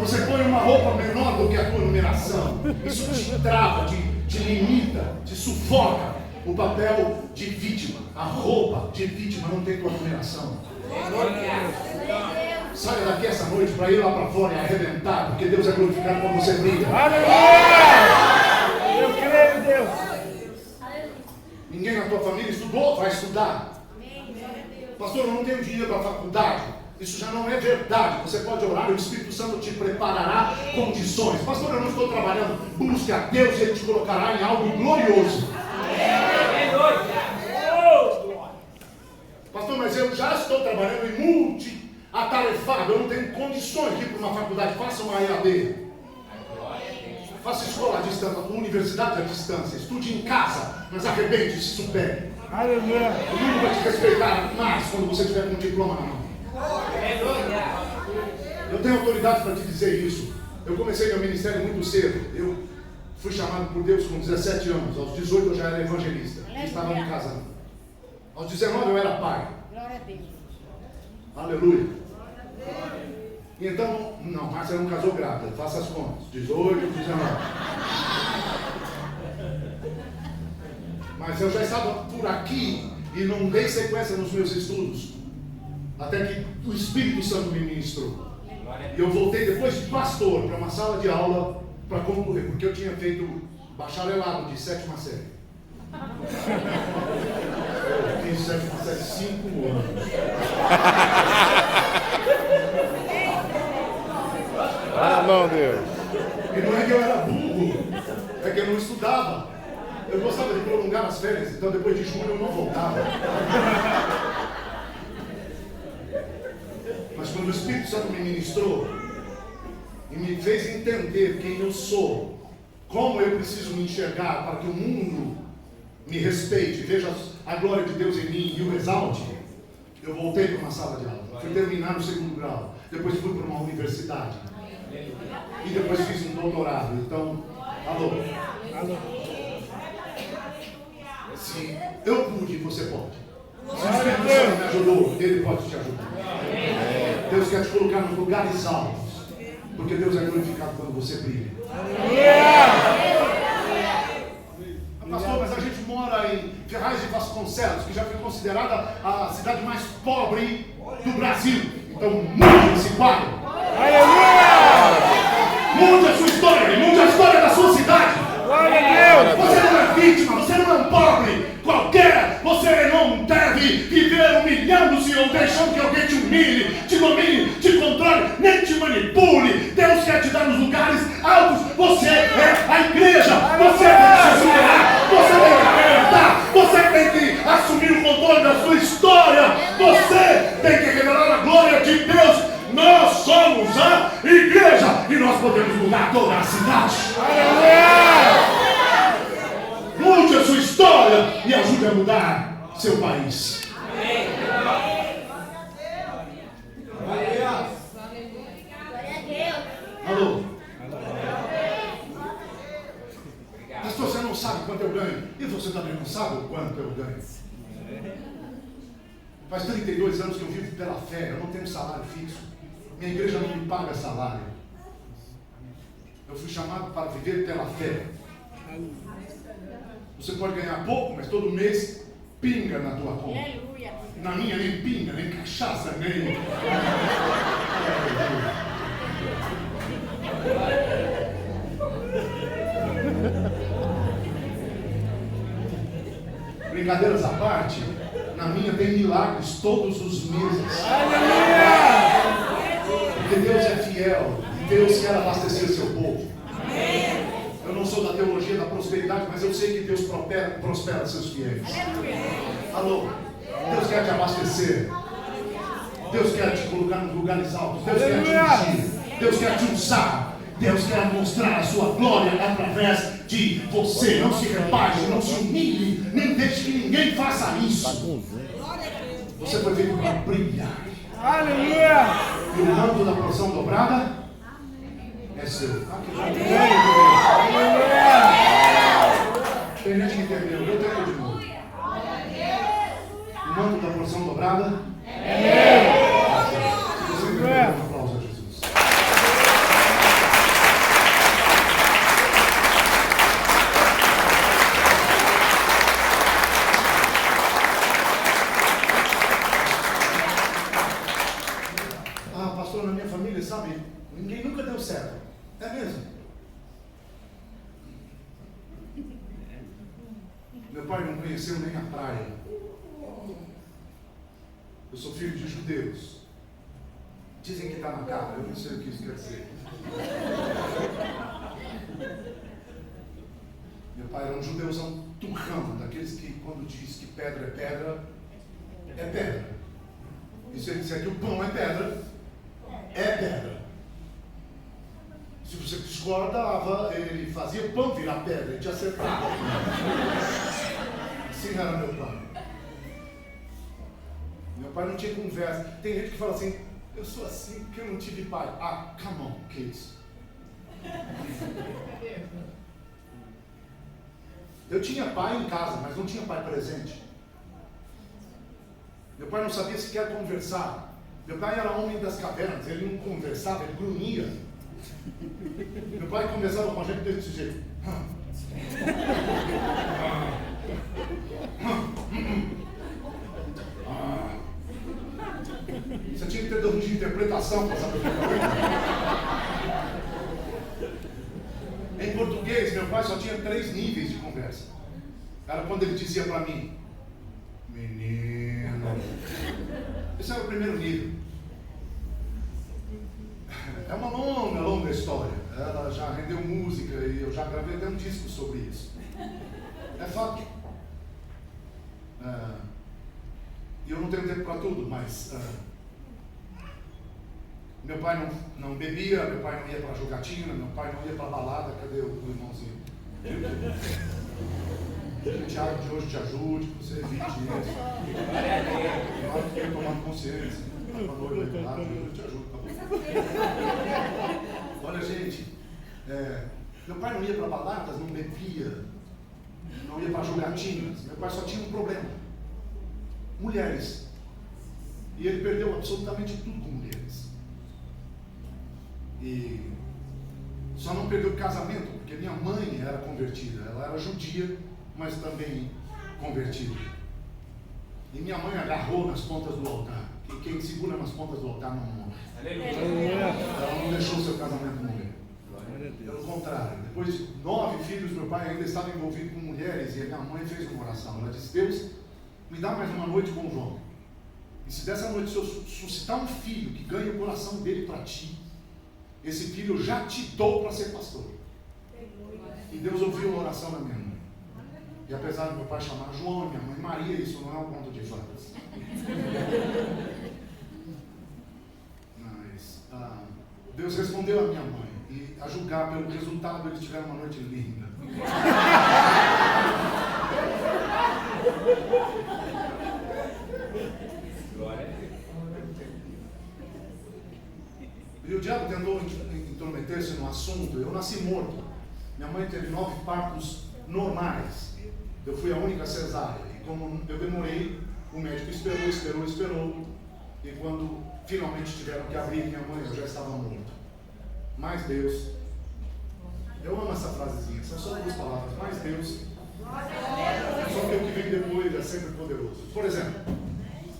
Você põe uma roupa menor do que a tua numeração. Isso te trava, te limita, te sufoca. O papel de vítima, a roupa de vítima não tem tua numeração. Saia daqui essa noite para ir lá para fora e arrebentar, porque Deus é glorificado quando você brilha. Eu creio em Deus. Ninguém na tua família estudou, vai estudar. Pastor, eu não tenho dinheiro para a faculdade. Isso já não é verdade. Você pode orar e o Espírito Santo te preparará condições. Pastor, eu não estou trabalhando. Busque a Deus e Ele te colocará em algo glorioso. Pastor, mas eu já estou trabalhando em multi-atarefado. Eu não tenho condições de ir para uma faculdade. Faça uma EAD. Faça escola à distância, universidade à distância. Estude em casa, mas arrebente e se supere. Aleluia. O mundo vai te respeitar mais quando você tiver com um diploma na mão. Eu tenho autoridade para te dizer isso. Eu comecei meu ministério muito cedo. Eu fui chamado por Deus com 17 anos. Aos 18 eu já era evangelista. Estava me casando. Aos 19 eu era pai. Glória a Deus. Aleluia. E então, não, Márcia não casou grávida. Faça as contas. 18, 19. Mas eu já estava por aqui e não dei sequência nos meus estudos. Até que o Espírito Santo me ministrou. E eu voltei depois de pastor para uma sala de aula para concluir, porque eu tinha feito bacharelado de 7ª série. Eu fiz 7ª série 5 anos. Ah, não, Deus. E não é que eu era burro, é que eu não estudava. Eu gostava de prolongar as férias, então depois de junho eu não voltava. Mas quando o Espírito Santo me ministrou e me fez entender quem eu sou, como eu preciso me enxergar para que o mundo me respeite, veja a glória de Deus em mim e o exalte, eu voltei para uma sala de aula. Fui terminar no 2º grau. depois fui para uma universidade. E depois fiz um doutorado. Então, alô? Se eu pude, você pode. Se o Espírito Santo me ajudou, Ele pode te ajudar. Deus quer te colocar nos lugares altos, porque Deus é glorificado quando você brilha. Pastor, mas a gente mora em Ferraz de Vasconcelos, que já foi considerada a cidade mais pobre do Brasil. Então mude esse quadro. Mude a sua história, mude a história da sua cidade. Você não é vítima, você não é um pobre qualquer. Você não deve viver humilhando-se ou deixando que alguém te humilhe, te domine, te controle, nem te manipule. Deus quer te dar nos lugares altos. Você é a igreja. Você tem que se superar. Você tem que acreditar. Você tem que assumir o controle da sua história. Você tem que revelar a glória de Deus. Nós somos a igreja e nós podemos mudar toda a cidade. Mude a sua história e ajude a mudar seu país. Alô? Pastor, você não sabe quanto eu ganho. E você também não sabe o quanto eu ganho. Faz 32 anos que eu vivo pela fé. Eu não tenho salário fixo. Minha igreja não me paga salário. Eu fui chamado para viver pela fé. Você pode ganhar pouco, mas todo mês pinga na tua conta. Na minha nem pinga, nem cachaça, nem... Brincadeiras à parte, na minha tem milagres todos os meses. Porque Deus é fiel e Deus quer abastecer seu povo. Eu não sou da teologia da prosperidade, mas eu sei que Deus prospera seus fiéis. Alô? Deus quer te abastecer. Deus quer te colocar nos lugares altos. Deus quer te ungir. Deus quer te usar. Deus quer mostrar a sua glória através de você. Não se rebaixe, não se humilhe, nem deixe que ninguém faça isso. Você foi feito para brilhar. Aleluia! E o manto da porção dobrada é seu. Tem gente que entendeu. Eu tenho de novo. O manto da porção dobrada é meu. Você entendeu? Um aplauso a Jesus. Ah, pastor, na minha família, sabe, ninguém nunca deu certo. É mesmo? Meu pai não conheceu nem a praia. Eu sou filho de judeus. Dizem que está na cara, eu não sei o que isso quer dizer. Meu pai era um judeuzão turrão, daqueles que quando diz que pedra é pedra, é pedra. E se ele disser que o pão é pedra, é pedra. Se você discordava, ele fazia o pão virar pedra, ele te acertava. Assim era meu pai. Meu pai não tinha conversa. Tem gente que fala assim, eu sou assim porque eu não tive pai. Ah, come on, kids. Eu tinha pai em casa, mas não tinha pai presente. Meu pai não sabia sequer conversar. Meu pai era homem das cavernas, ele não conversava, ele grunhia. Meu pai conversava com a gente desse jeito. Você tinha que ter dom de interpretação para saber o que eu... Em português, meu pai só tinha 3 níveis de conversa. Era quando ele dizia para mim, menino. Esse era o primeiro nível. É uma longa história. Ela já rendeu música e eu já gravei até um disco sobre isso. É fato. E eu não tenho tempo para tudo, mas meu pai não bebia, meu pai não ia para jogatina, meu pai não ia para balada. Cadê o irmãozinho? Que o Thiago de hoje te ajude, que você evite isso. Agora que eu tomando consciência. tá com a noiva aí do lado, eu te ajudo, tá bom? Olha, gente, meu pai não ia para baladas, não bebia, não ia para jogatinas. Meu pai só tinha um problema: mulheres. E ele perdeu absolutamente tudo com mulheres. E só não perdeu o casamento, porque minha mãe era convertida. Ela era judia, mas também convertida. E minha mãe agarrou nas pontas do altar. E quem segura nas pontas do altar não morre. Ela não deixou o seu casamento morrer. Pelo contrário, depois de 9 filhos, meu pai ainda estava envolvido com mulheres. E a minha mãe fez uma oração. Ela disse: Deus, me dá mais uma noite com o João. E se dessa noite eu suscitar um filho que ganhe o coração dele para ti, esse filho eu já te dou para ser pastor. E Deus ouviu a oração da minha mãe. E apesar do meu pai chamar João e minha mãe Maria, isso não é um conto de fadas. Mas Deus respondeu a minha mãe. E a julgar pelo resultado, eles tiveram uma noite linda. E o diabo tentou intrometer-se no assunto. Eu nasci morto. Minha mãe teve 9 partos normais. Eu fui a única cesárea. E como eu demorei, o médico esperou. E quando finalmente tiveram que abrir minha mãe, eu já estava morto. Mas Deus, eu amo essa frasezinha, são só 2 palavras. Mas Deus, só que o que vem depois é sempre poderoso. Por exemplo,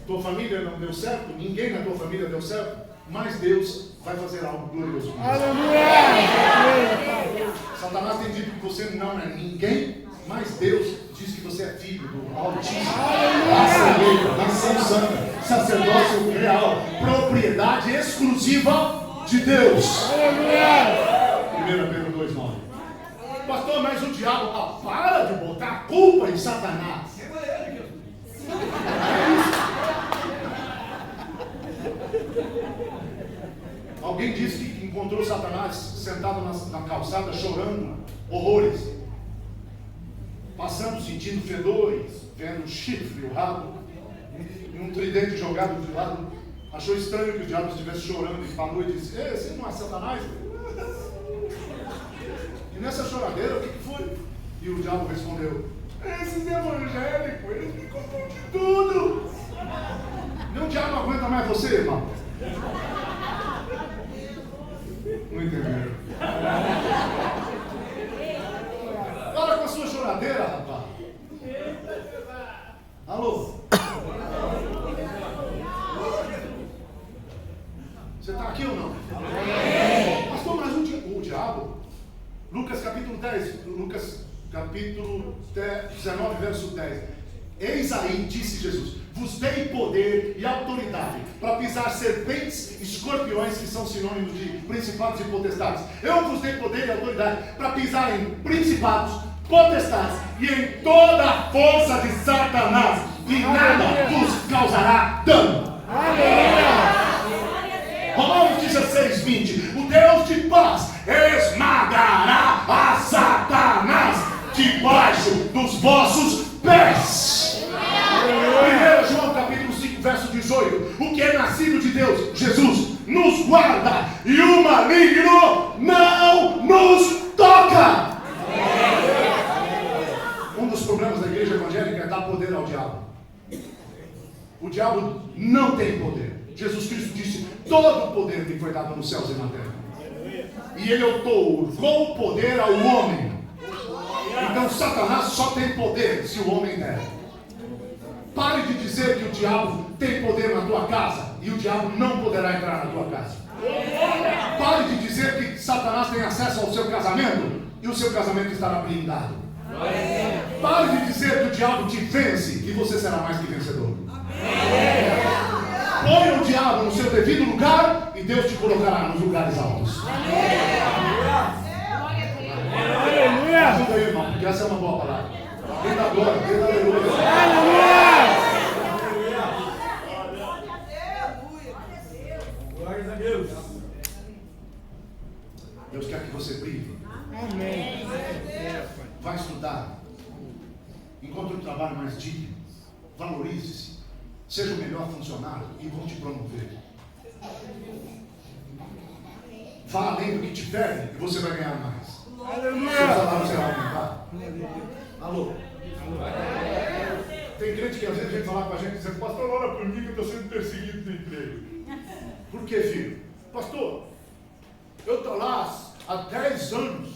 tua família não deu certo, ninguém na tua família deu certo, mas Deus vai fazer algo glorioso. Satanás tem dito que você não é ninguém, mas Deus diz que você é filho do Altíssimo, nação santa, sacerdócio real, propriedade exclusiva de Deus. 1 Pedro 2,9. Pastor, mas o diabo, para de botar a culpa em Satanás. Alguém disse que encontrou Satanás sentado na calçada chorando horrores, passando, sentindo fedores, vendo o chifre, o rabo e um tridente jogado de lado. Achou estranho que o diabo estivesse chorando e falou e disse: Ei, você não é Satanás? E nessa choradeira, o que foi? E o diabo respondeu: esses evangélicos, eles me contam de tudo. Não, o diabo não aguenta mais você, irmão. Não entenderam? Para com a sua choradeira, rapaz. Alô? Você está aqui ou não? Pastor, mas o diabo, Lucas capítulo 19, verso 10. Eis aí, disse Jesus, vos dei poder e autoridade para pisar serpentes e escorpiões, que são sinônimos de principados e potestades. Eu vos dei poder e autoridade para pisar em principados, potestades e em toda a força de Satanás, e nada vos causará dano. Romanos 16, 20. O Deus de paz esmagará a Satanás debaixo dos vossos pés. 1 João capítulo 5, verso 18. O que é nascido de Deus, Jesus, nos guarda, e o maligno não nos toca. Um dos problemas da igreja evangélica é dar poder ao diabo. O diabo não tem poder. Jesus Cristo disse: todo o poder me foi dado nos céus e na terra. E ele outorgou o poder ao homem. Então Satanás só tem poder se o homem der. Pare de dizer que o diabo tem poder na tua casa e o diabo não poderá entrar na tua casa. Pare de dizer que Satanás tem acesso ao seu casamento e o seu casamento estará blindado. Pare de dizer que o diabo te vence e você será mais que vencedor. Põe o diabo no seu devido lugar e Deus te colocará nos lugares altos. Aleluia! Ajuda aí, irmão, porque essa é uma boa palavra. Quem dá glória, quem dá aleluia. Glória a Deus. Deus quer que você brilhe. Amém. Vai estudar. Encontre um trabalho mais digno. Valorize-se. seja o melhor funcionário e vão te promover. Vá além do que te pedem e você vai ganhar mais. Seu salário será aumentado. Alô? Tem crente que às vezes vem falar com a gente e diz: pastor, ora por mim que eu estou sendo perseguido no emprego. Por que, filho? Pastor, eu estou lá há 10 anos,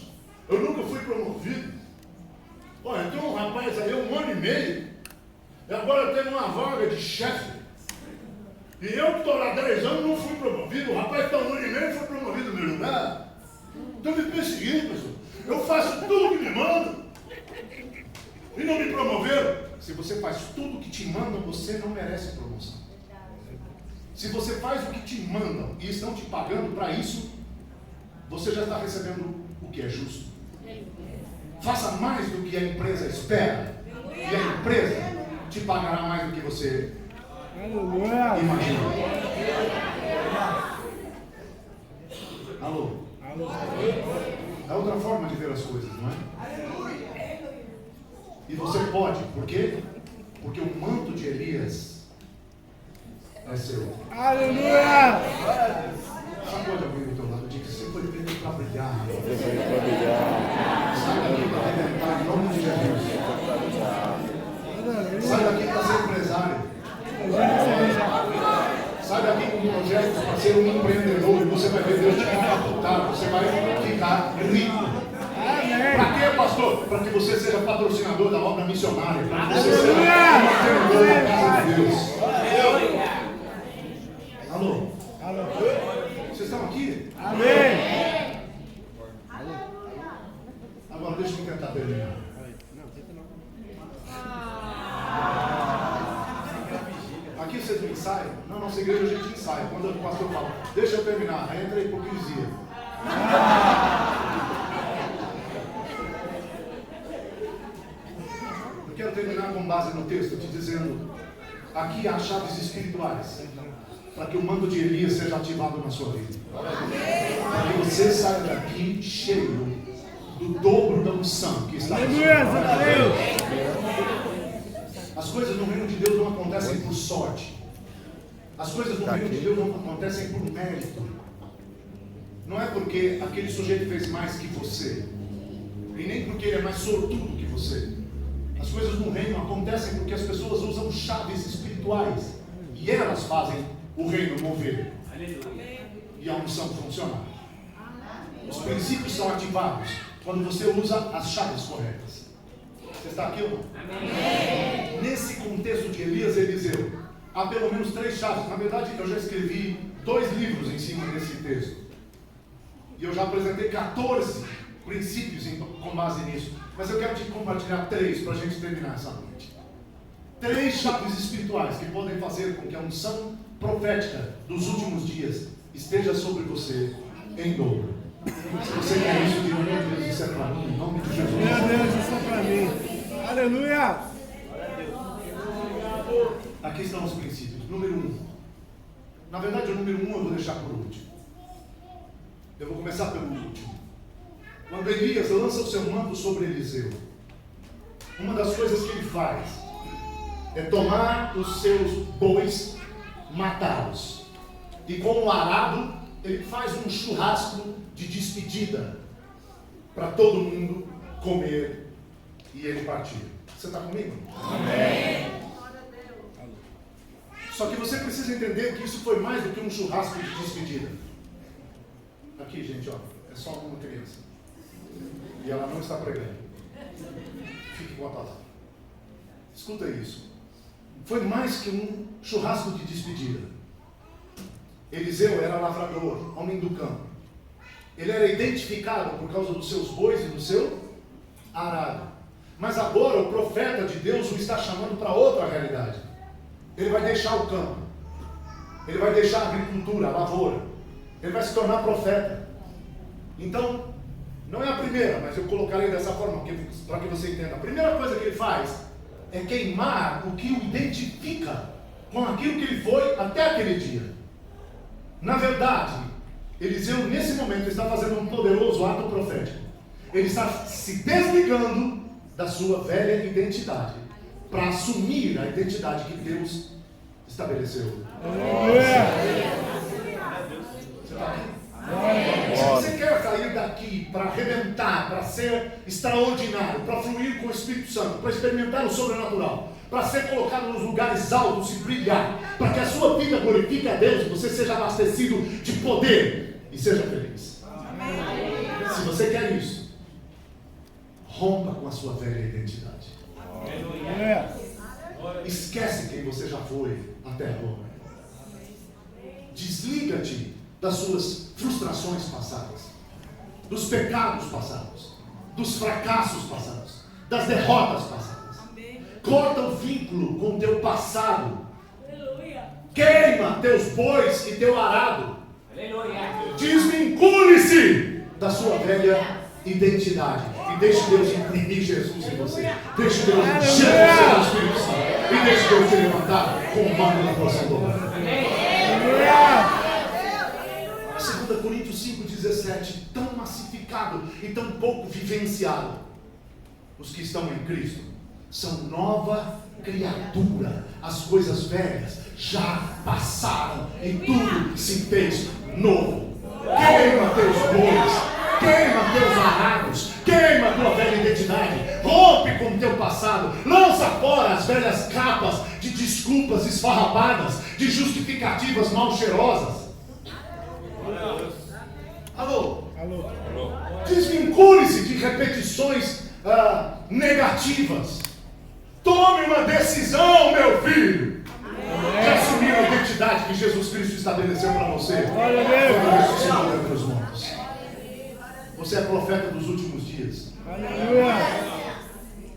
eu nunca fui promovido. Olha, tem um rapaz aí, 1 ano e meio, e agora tem uma vaga de chefe. E eu que estou lá há 10 anos não fui promovido. O rapaz está 1 ano e meio e foi promovido no meu lugar. Estão me perseguindo, pessoal. Eu faço tudo que me mandam e não me promoveram. Se você faz tudo que te mandam, você não merece promoção. Se você faz o que te mandam e estão te pagando para isso, você já está recebendo o que é justo. Faça mais do que a empresa espera, e a empresa te pagará mais do que você imagina. Alô? É outra forma de ver as coisas, não é? E você pode, por quê? Porque o manto de Elias é seu. Aleluia! Sacode alguém do teu lado, diga que você foi feito para brilhar. Sai daqui para arrebentar em nome de Jesus. Sai daqui para ser empresário. Sai daqui com um projeto para ser um empreendedor e você vai ver Deus te capacitar, você vai ficar rico. Para quê, pastor? Para que você seja patrocinador da obra missionária, para que você seja empreendedor da casa de Deus. Alô? Vocês estão aqui? Amém! Agora deixa eu tentar terminar. Aqui vocês não ensaiam? Na nossa igreja a gente ensaia. Quando o pastor fala, deixa eu terminar, aí entra a hipocrisia. Eu quero terminar com base no texto, te dizendo, aqui há chaves espirituais para que o mando de Elias seja ativado na sua vida. Para que você saia daqui cheio do dobro da unção que está na sua vida. As coisas no reino de Deus não acontecem por sorte. As coisas no reino de Deus não acontecem por mérito. Não é porque aquele sujeito fez mais que você, e nem porque ele é mais sortudo que você. As coisas no reino acontecem porque as pessoas usam chaves espirituais e elas fazem o reino mover. E a unção funcionar. Os princípios são ativados quando você usa as chaves corretas. Você está aqui ou não? Amém. Nesse contexto de Elias e Eliseu, há pelo menos 3 chaves. Na verdade, eu já escrevi 2 livros em cima desse texto. E eu já apresentei 14 princípios com base nisso. Mas eu quero te compartilhar 3 para a gente terminar essa noite. 3 chaves espirituais que podem fazer com que a unção profética dos últimos dias esteja sobre você em dobro. Se você quer isso, diga: meu Deus, isso é para mim, em nome de Jesus. Meu Deus, isso é para mim. Aleluia! Aqui estão os princípios. Número 1. Na verdade, o número 1 eu vou deixar por último. Eu vou começar pelo último. Quando Elias lança o seu manto sobre Eliseu, uma das coisas que ele faz é tomar os seus bois, matá-los. E com o arado, ele faz um churrasco de despedida para todo mundo comer e ele partir. Você está comigo? Amém. Só que você precisa entender que isso foi mais do que um churrasco de despedida. Aqui, gente, ó, é só uma criança. E ela não está pregando. Fique com a palavra. Escuta isso. Foi mais que um churrasco de despedida. Eliseu era lavrador, homem do campo. Ele era identificado por causa dos seus bois e do seu arado. Mas agora o profeta de Deus o está chamando para outra realidade. Ele vai deixar o campo. Ele vai deixar a agricultura, a lavoura. Ele vai se tornar profeta. Então, não é a primeira, mas eu colocarei dessa forma para que você entenda. A primeira coisa que ele faz é queimar o que o identifica com aquilo que ele foi até aquele dia. Na verdade, Eliseu nesse momento está fazendo um poderoso ato profético. Ele está se desligando da sua velha identidade para assumir a identidade que Deus estabeleceu. Aleluia. Você está aqui? Se você quer sair daqui para arrebentar, para ser extraordinário, para fluir com o Espírito Santo, para experimentar o sobrenatural, para ser colocado nos lugares altos e brilhar, para que a sua vida glorifique a Deus e você seja abastecido de poder e seja feliz. Se você quer isso, rompa com a sua velha identidade. Esquece quem você já foi até agora. Desliga-te das suas frustrações passadas, dos pecados passados, dos fracassos passados, das derrotas passadas. Corta o vínculo com o teu passado. Queima teus bois e teu arado. Desvincule-se da sua velha identidade e deixe Deus imprimir Jesus em você. Deixe Deus encher você do Espírito Santo e deixe Deus te levantar com o manto da porção do homem. 2 Coríntios 5,17, tão massificado e tão pouco vivenciado. Os que estão em Cristo são nova criatura. As coisas velhas já passaram e tudo se fez novo. Queima teus bois, queima teus arados, queima tua velha identidade, rompe com o teu passado, lança fora as velhas capas de desculpas esfarrapadas, de justificativas mal cheirosas. Alô? Desvincule-se de repetições negativas. Tome uma decisão, meu filho, de assumir a identidade que Jesus Cristo estabeleceu para você quando ressuscitou dentre os mortos. Você é profeta dos últimos dias.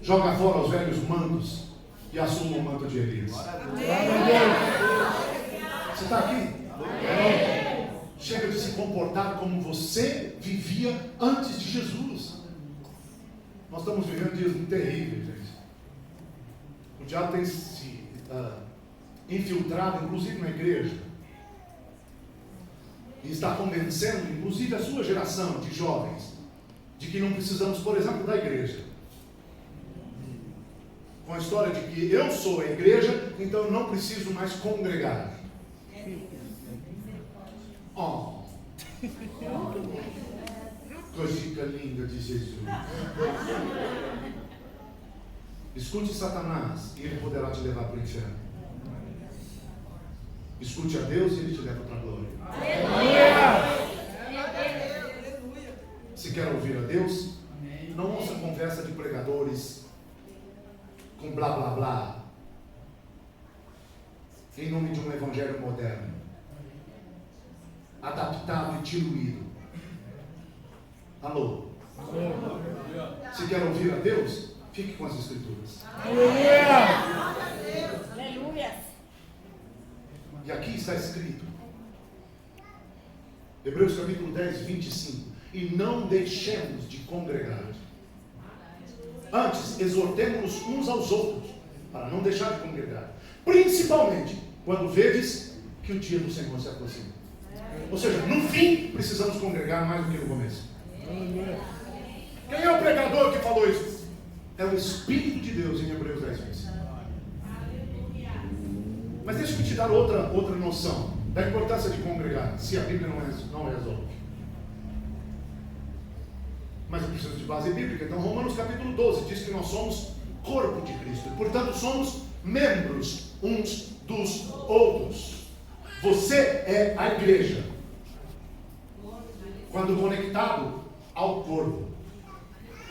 Joga fora os velhos mantos e assuma o manto de Elias. Você está aqui? Chega de se comportar como você vivia antes de Jesus. Nós estamos vivendo dias muito terríveis, gente. O diabo tem se infiltrado, inclusive na igreja, e está convencendo, inclusive, a sua geração de jovens, de que não precisamos, por exemplo, da igreja. Com a história de que eu sou a igreja, então eu não preciso mais congregar. Oh, coisa linda de Jesus. Escute Satanás e ele poderá te levar para o inferno. Escute a Deus e ele te leva para a glória. Se quer ouvir a Deus, não ouça conversa de pregadores com blá blá blá em nome de um evangelho moderno, adaptado e diluído. Alô? Se quer ouvir a Deus, fique com as Escrituras. Aleluia! E aqui está escrito, Hebreus capítulo 10, 25: e não deixemos de congregar. Antes, exortemos-nos uns aos outros, para não deixar de congregar, principalmente quando vedes que o dia do Senhor se aproxima. Ou seja, no fim, precisamos congregar mais do que no começo. Quem é o pregador que falou isso? É o Espírito de Deus em Hebreus 10, 25. Mas deixa eu te dar outra noção da importância de congregar, se a Bíblia não resolve. Mas eu preciso de base bíblica. Então Romanos capítulo 12 diz que nós somos corpo de Cristo, e portanto somos membros uns dos outros. Você é a igreja quando conectado ao corpo,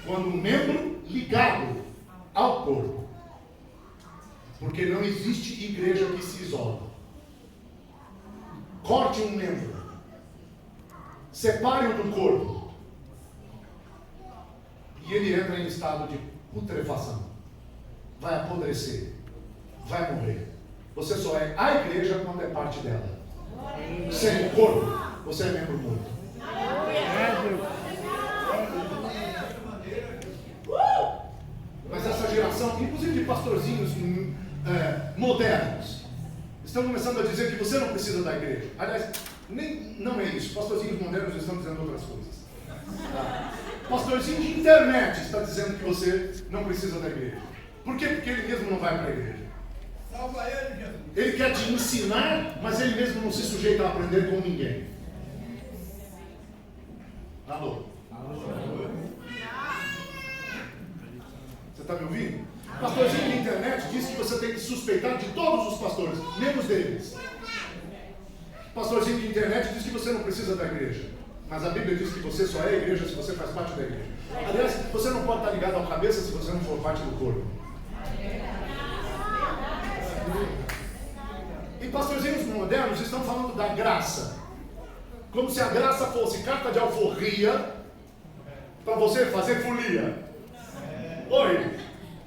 quando um membro ligado ao corpo, porque não existe igreja que se isola. Corte um membro, separe-o do corpo e ele entra em estado de putrefação, vai apodrecer, vai morrer. Você só é a igreja quando é parte dela. Sem o corpo, você é membro morto. Mas essa geração, inclusive de pastorzinhos modernos, estão começando a dizer que você não precisa da igreja. Aliás, não é isso. Pastorzinhos modernos estão dizendo outras coisas. Pastorzinho de internet está dizendo que você não precisa da igreja. Por quê? Porque ele mesmo não vai para a igreja. Ele quer te ensinar, mas ele mesmo não se sujeita a aprender com ninguém. Alô? Você está me ouvindo? O pastorzinho da internet diz que você tem que suspeitar de todos os pastores, menos deles. O pastorzinho da internet diz que você não precisa da igreja. Mas a Bíblia diz que você só é igreja se você faz parte da igreja. Aliás, você não pode estar ligado ao cabeça se você não for parte do corpo. E pastorzinhos modernos estão falando da graça. Como se a graça fosse carta de alforria para você fazer folia. Oi!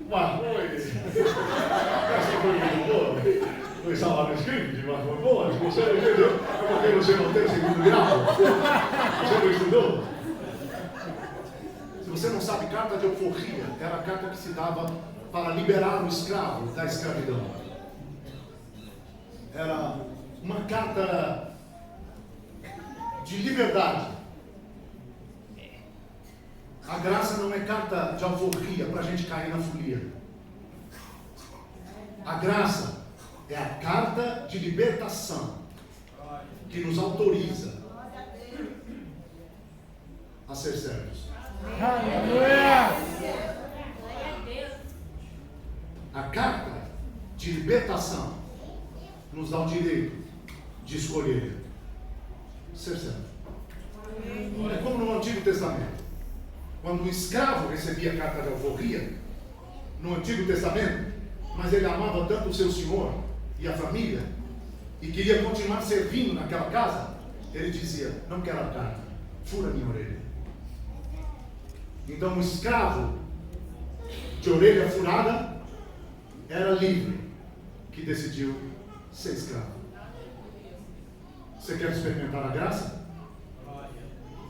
Oi! Essa foi muito boa. Foi salvar no script, mas foi boa. Você não entendeu? É porque você não tem o segundo grau. Você não estudou? Se você não sabe, carta de alforria era a carta que se dava para liberar o escravo da escravidão. Era uma carta de liberdade. A graça não é carta de alforria para a gente cair na folia. A graça é a carta de libertação que nos autoriza a ser servos. Aleluia! A carta de libertação nos dá o direito de escolher ser servo. É como no Antigo Testamento. Quando o escravo recebia a carta de alforria, no Antigo Testamento, mas ele amava tanto o seu senhor e a família, e queria continuar servindo naquela casa, ele dizia: não quero a carta, fura minha orelha. Então o escravo de orelha furada era livre, que decidiu ser escravo. Você quer experimentar a graça?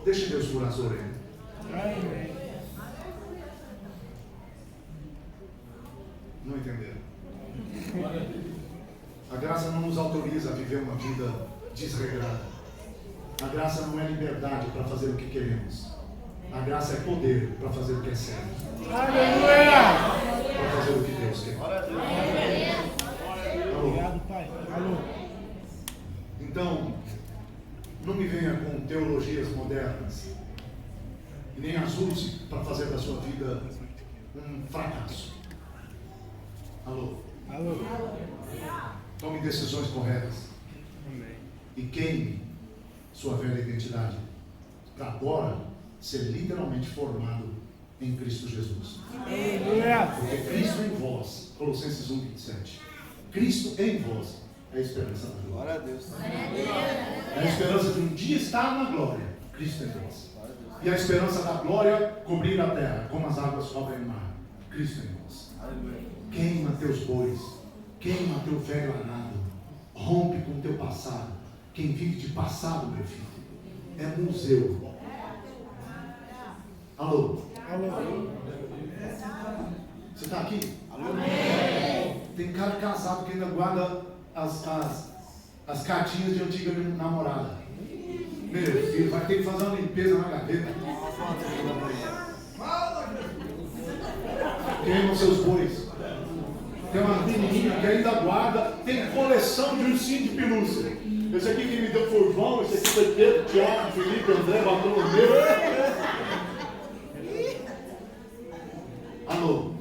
Deixe Deus furar a sua orelha. Não entenderam? A graça não nos autoriza a viver uma vida desregrada. A graça não é liberdade para fazer o que queremos. A graça é poder para fazer o que é certo. Aleluia! Para fazer o que Deus quer. Alô? Obrigado, Pai. Alô? Então, não me venha com teologias modernas e nem as use para fazer da sua vida um fracasso. Alô? Alô? Tome decisões corretas e queime sua velha identidade para agora ser literalmente formado em Cristo Jesus. Aleluia! Porque Cristo em vós, Colossenses 1:27, Cristo em vós é a esperança da glória. Glória a Deus. É a esperança de um dia estar na glória, Cristo em vós. E a esperança da glória cobrir a terra, como as águas cobrem o mar, Cristo em vós. Queima teus bois, queima teu velho arado, rompe com teu passado. Quem vive de passado, meu filho, é museu. Alô? Alô? Você está aqui? Alô? Tem cara casado que ainda guarda as cartinhas de antiga namorada. Meu filho, vai ter que fazer uma limpeza na gaveta. Queima os seus bois. Tem uma menininha que ainda guarda, tem coleção de ursinho de pelúcia. Esse aqui que me deu foi o João, esse aqui foi Pedro, Tiago, Felipe, André, Bartolomeu. Alô?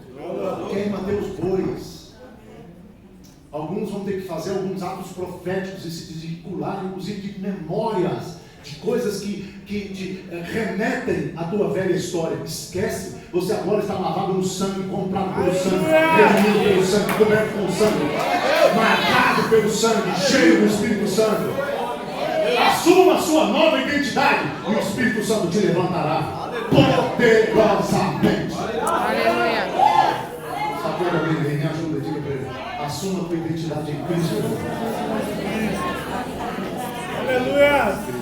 Queima teus bois. Alguns vão ter que fazer alguns atos proféticos e se desvincular, inclusive de memórias, de coisas que te remetem à tua velha história. Esquece, você agora está lavado no sangue, comprado pelo sangue, redimido pelo sangue, coberto com sangue, marcado pelo sangue, cheio do Espírito Santo. Assuma a sua nova identidade e o Espírito Santo te levantará poderosamente. Aleluia. Sabe, alguém me ajuda, diga para ele. Assuma a tua identidade em Cristo. Aleluia!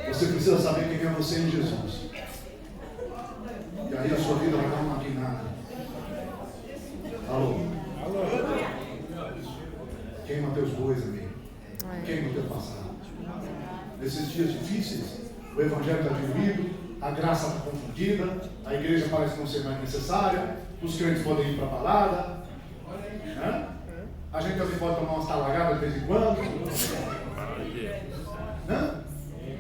Você precisa saber quem é você em Jesus. E aí a sua vida vai dar uma guinada. Alô? Queima teus bois, amigo. Queima o teu passado. Nesses dias difíceis, O evangelho está diluído, a graça está confundida, a igreja parece não ser mais necessária, os crentes podem ir para a balada, né? A gente também pode tomar umas talagadas de vez em quando. Né?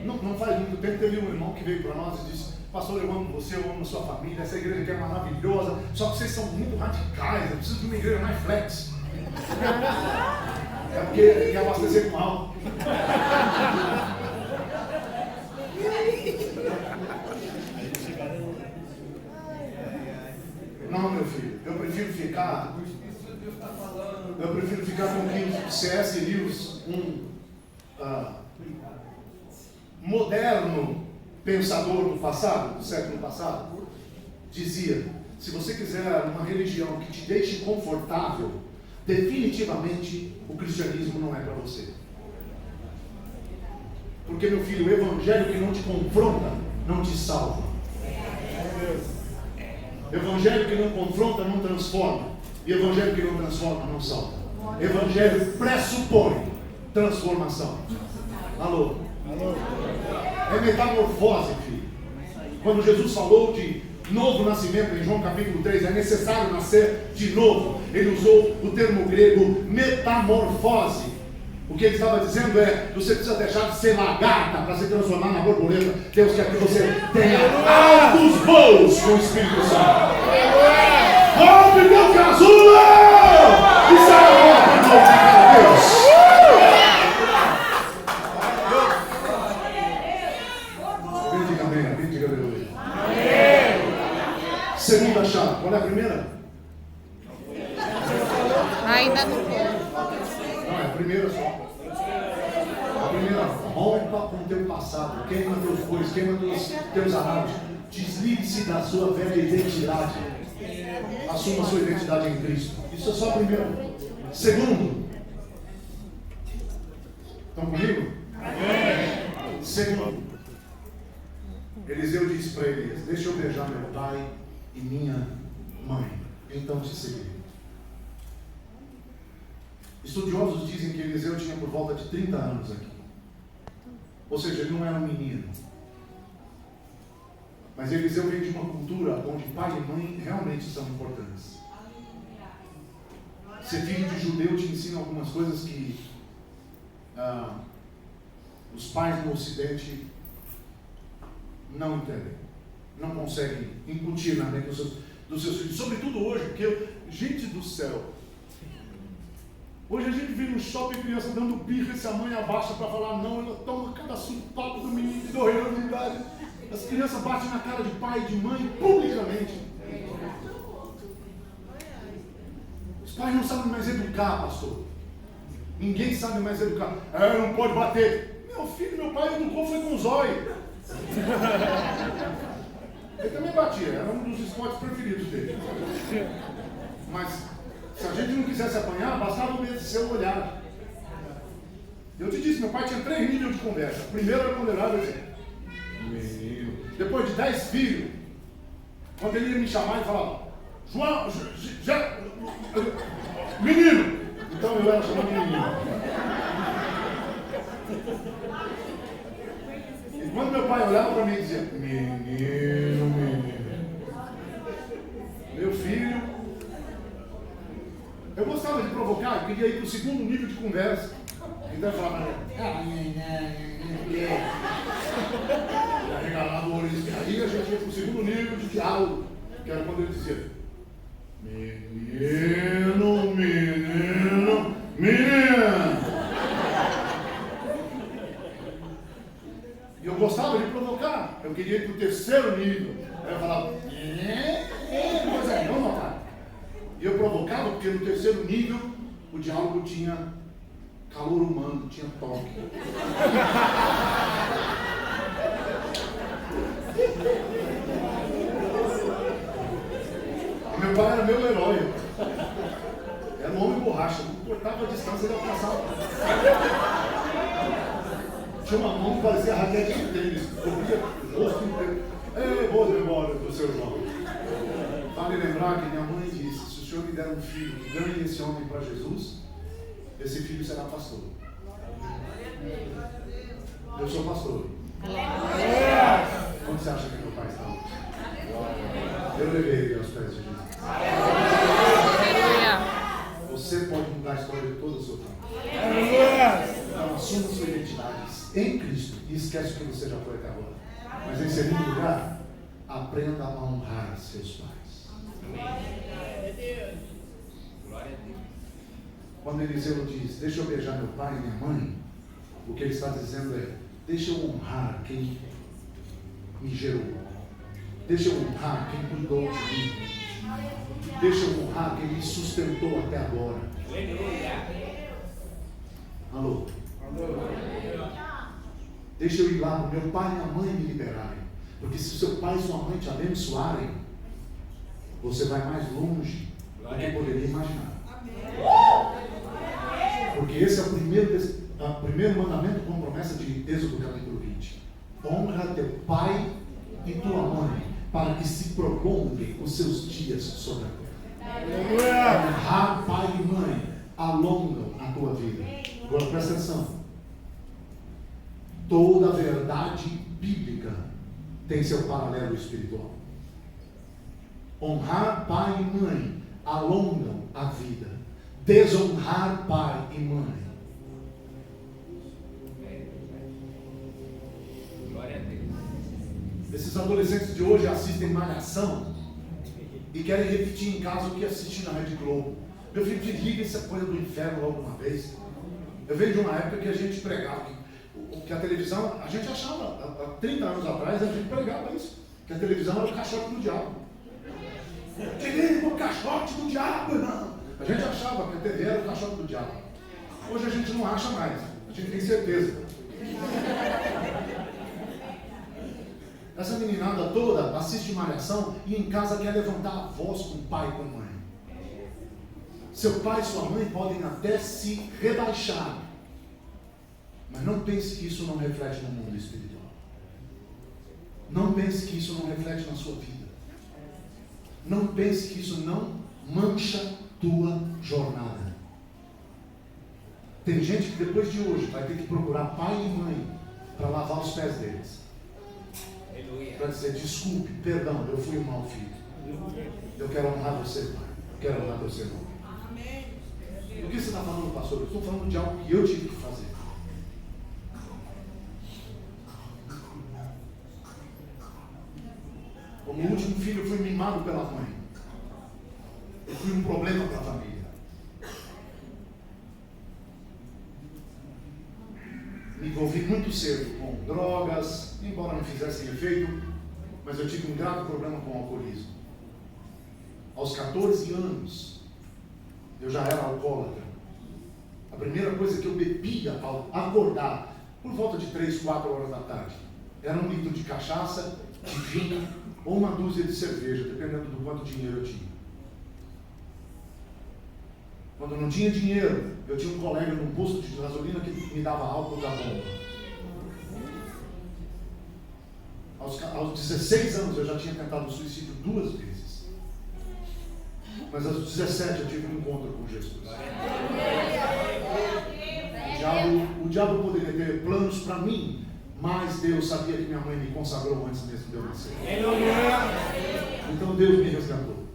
Não faz muito tempo, teve um irmão que veio para nós e disse: pastor, eu amo você, eu amo a sua família, essa igreja aqui é maravilhosa, só que vocês são muito radicais, eu preciso de uma igreja mais flex. É porque ele quer abastecer com álcool. Não, meu filho, eu prefiro ficar com o que C.S. Lewis, moderno pensador do passado, do século passado, dizia: se você quiser uma religião que te deixe confortável, definitivamente o cristianismo não é para você. Porque, meu filho, o evangelho que não te confronta não te salva. Evangelho que não confronta não transforma. E evangelho que não transforma não salva. Evangelho pressupõe transformação. Alô? É metamorfose, filho. Quando Jesus falou de novo nascimento em João capítulo 3, é necessário nascer de novo. Ele usou o termo grego metamorfose. O que ele estava dizendo é: você precisa deixar de ser lagarta para se transformar na borboleta. Deus quer que você tenha altos voos com o Espírito Santo. Volte meu casulo! E saia agora para glorificar a Deus. Diga aleluia. Segunda chave. Qual é a primeira? Ainda não foi. Não, é a primeira só. A primeira: rompa com o teu passado, queima teus bois, queima teus arados, desligue-se da sua velha identidade, assuma a sua identidade em Cristo. Isso é só a primeira. Segundo, estão comigo? Amém. Segundo, Eliseu disse para Elias: deixa eu beijar meu pai e minha mãe, então te seguirei. Estudiosos dizem que Eliseu tinha por volta de 30 anos aqui. Ou seja, ele não era um menino. Mas Eliseu veio de uma cultura onde pai e mãe realmente são importantes. Ser filho de judeu te ensina algumas coisas que os pais no Ocidente não entendem, não conseguem incutir na mente dos seus filhos. Sobretudo hoje, porque, gente do céu, hoje a gente vê no shopping criança dando birra e se a mãe abaixa para falar não, ela toma cada supapo do menino de 2 anos de idade. As crianças batem na cara de pai e de mãe publicamente. Os pais não sabem mais educar, pastor. Ninguém sabe mais educar. Não pode bater. Meu filho, meu pai educou foi com zóio. Ele também batia, era um dos esportes preferidos dele. Mas se a gente não quisesse apanhar, bastava obedecer o olhar. Eu te disse, meu pai tinha 3 níveis de conversa. Primeiro era quando ele olhava e dizia: menino. Depois de 10 filhos, quando ele ia me chamar, ele falava: João, menino. Então eu era chamado de menino. E quando meu pai olhava para mim e dizia: menino, meu filho, eu gostava de provocar, eu queria ir para o segundo nível de conversa. Então eu falava: regalava o olho. Aí a gente ia para o segundo nível de diálogo, que era quando ele dizia: menino, menino, menino. E eu gostava de provocar, eu queria ir para o terceiro nível. Aí eu falava: coisa nenhuma, pai. E eu provocava porque no terceiro nível o diálogo tinha calor humano, tinha toque. Meu pai era meu herói. Era um homem borracha, não cortava a distância, ele alcançava. Tinha uma mão que parecia raquete de tênis, corria o rosto inteiro. Boas memórias do seu João. Vale lembrar que minha mãe disse: se o senhor me der um filho que ganhe esse homem para Jesus, esse filho será pastor. Eu sou pastor. Onde você acha que meu pai está hoje? Eu levei ele aos pés de Jesus. Você pode mudar a história de toda a sua família. Então, assuma sua identidade em Cristo e esquece o que você já foi até agora. Mas em segundo lugar, aprenda a honrar seus pais. Amém. Glória a Deus. Quando Eliseu diz, deixa eu beijar meu pai e minha mãe, o que ele está dizendo é, deixa eu honrar quem me gerou. Deixa eu honrar quem cuidou de mim. Deixa eu honrar quem me sustentou até agora. Aleluia. Alô? Deixa eu ir lá para meu pai e minha mãe me liberarem. Porque se seu pai e sua mãe te abençoarem, você vai mais longe do que poderia imaginar. Porque esse é o primeiro mandamento com promessa de Êxodo capítulo 20. Honra teu pai e tua mãe, para que se prolonguem os seus dias sobre a terra. Honrar pai e mãe alongam a tua vida. Agora presta atenção. Toda verdade bíblica tem seu paralelo espiritual. Honrar pai e mãe alongam a vida. Desonrar pai e mãe. Glória a Deus. Esses adolescentes de hoje assistem Malhação e querem repetir em casa o que assistem na Rede Globo. Meu filho, desliga essa coisa do inferno logo uma vez. Eu venho de uma época que a gente pregava, que a televisão, a gente achava, há 30 anos atrás, a gente pregava isso, que a televisão era o caixote do diabo. Tirei o caixote do diabo, irmão. A gente achava que a TV era o caixote do diabo. Hoje a gente não acha mais, a gente tem certeza. Essa meninada toda assiste Malhação e em casa quer levantar a voz com o pai e com a mãe. Seu pai e sua mãe podem até se rebaixar, mas não pense que isso não reflete no mundo espiritual. Não pense que isso não reflete na sua vida. Não pense que isso não mancha tua jornada. Tem gente que depois de hoje vai ter que procurar pai e mãe para lavar os pés deles. Para dizer, desculpe, perdão, eu fui um mau filho. Eu quero honrar você, pai. Eu quero honrar você, irmão. O que você está falando, pastor? Eu estou falando de algo que eu tive que fazer. Como último filho, eu fui mimado pela mãe. Eu fui um problema para a família. Me envolvi muito cedo com drogas, embora não fizessem efeito, mas eu tive um grave problema com o alcoolismo. Aos 14 anos, eu já era alcoólatra. A primeira coisa que eu bebia ao acordar, por volta de 3, 4 horas da tarde, era 1 litro de cachaça, de vinho ou uma dúzia de cerveja, dependendo do quanto dinheiro eu tinha. Quando eu não tinha dinheiro, eu tinha um colega num posto de gasolina que me dava álcool da bomba. Aos 16 anos eu já tinha tentado suicídio 2 vezes. Mas aos 17 eu tive um encontro com Jesus. O diabo poderia ter planos para mim, mas Deus sabia que minha mãe me consagrou antes mesmo de eu nascer. Então Deus me resgatou.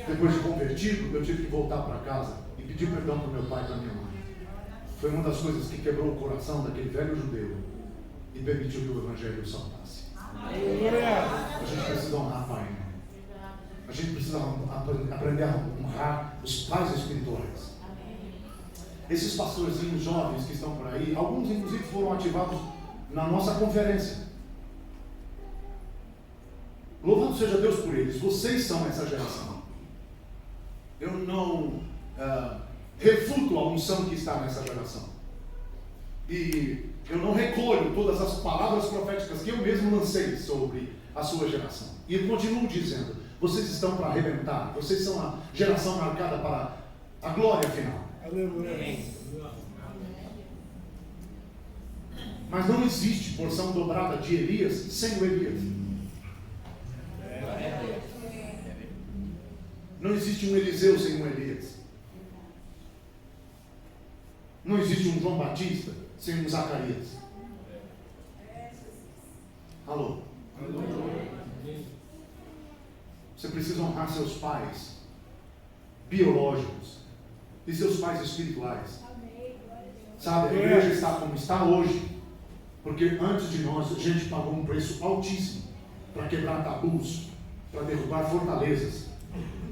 Depois de convertido, eu tive que voltar para casa e pedir perdão para o meu pai e para minha mãe. Foi uma das coisas que quebrou o coração daquele velho judeu e permitiu que o Evangelho o salvasse. A gente precisa honrar pai e mãe. A gente precisa aprender a honrar os pais espirituais. Esses pastorzinhos jovens que estão por aí, alguns inclusive foram ativados na nossa conferência. Louvado seja Deus por eles. Vocês são essa geração. Eu não refuto a unção que está nessa geração. E eu não recolho todas as palavras proféticas que eu mesmo lancei sobre a sua geração. E eu continuo dizendo, vocês estão para arrebentar. Vocês são a geração marcada para a glória final. Mas não existe porção dobrada de Elias sem o Elias. Não existe um Eliseu sem um Elias. Não existe um João Batista sem um Zacarias. Você precisa honrar seus pais biológicos e seus pais espirituais. Sabe, a igreja está como está hoje, porque antes de nós, a gente pagou um preço altíssimo para quebrar tabus, para derrubar fortalezas,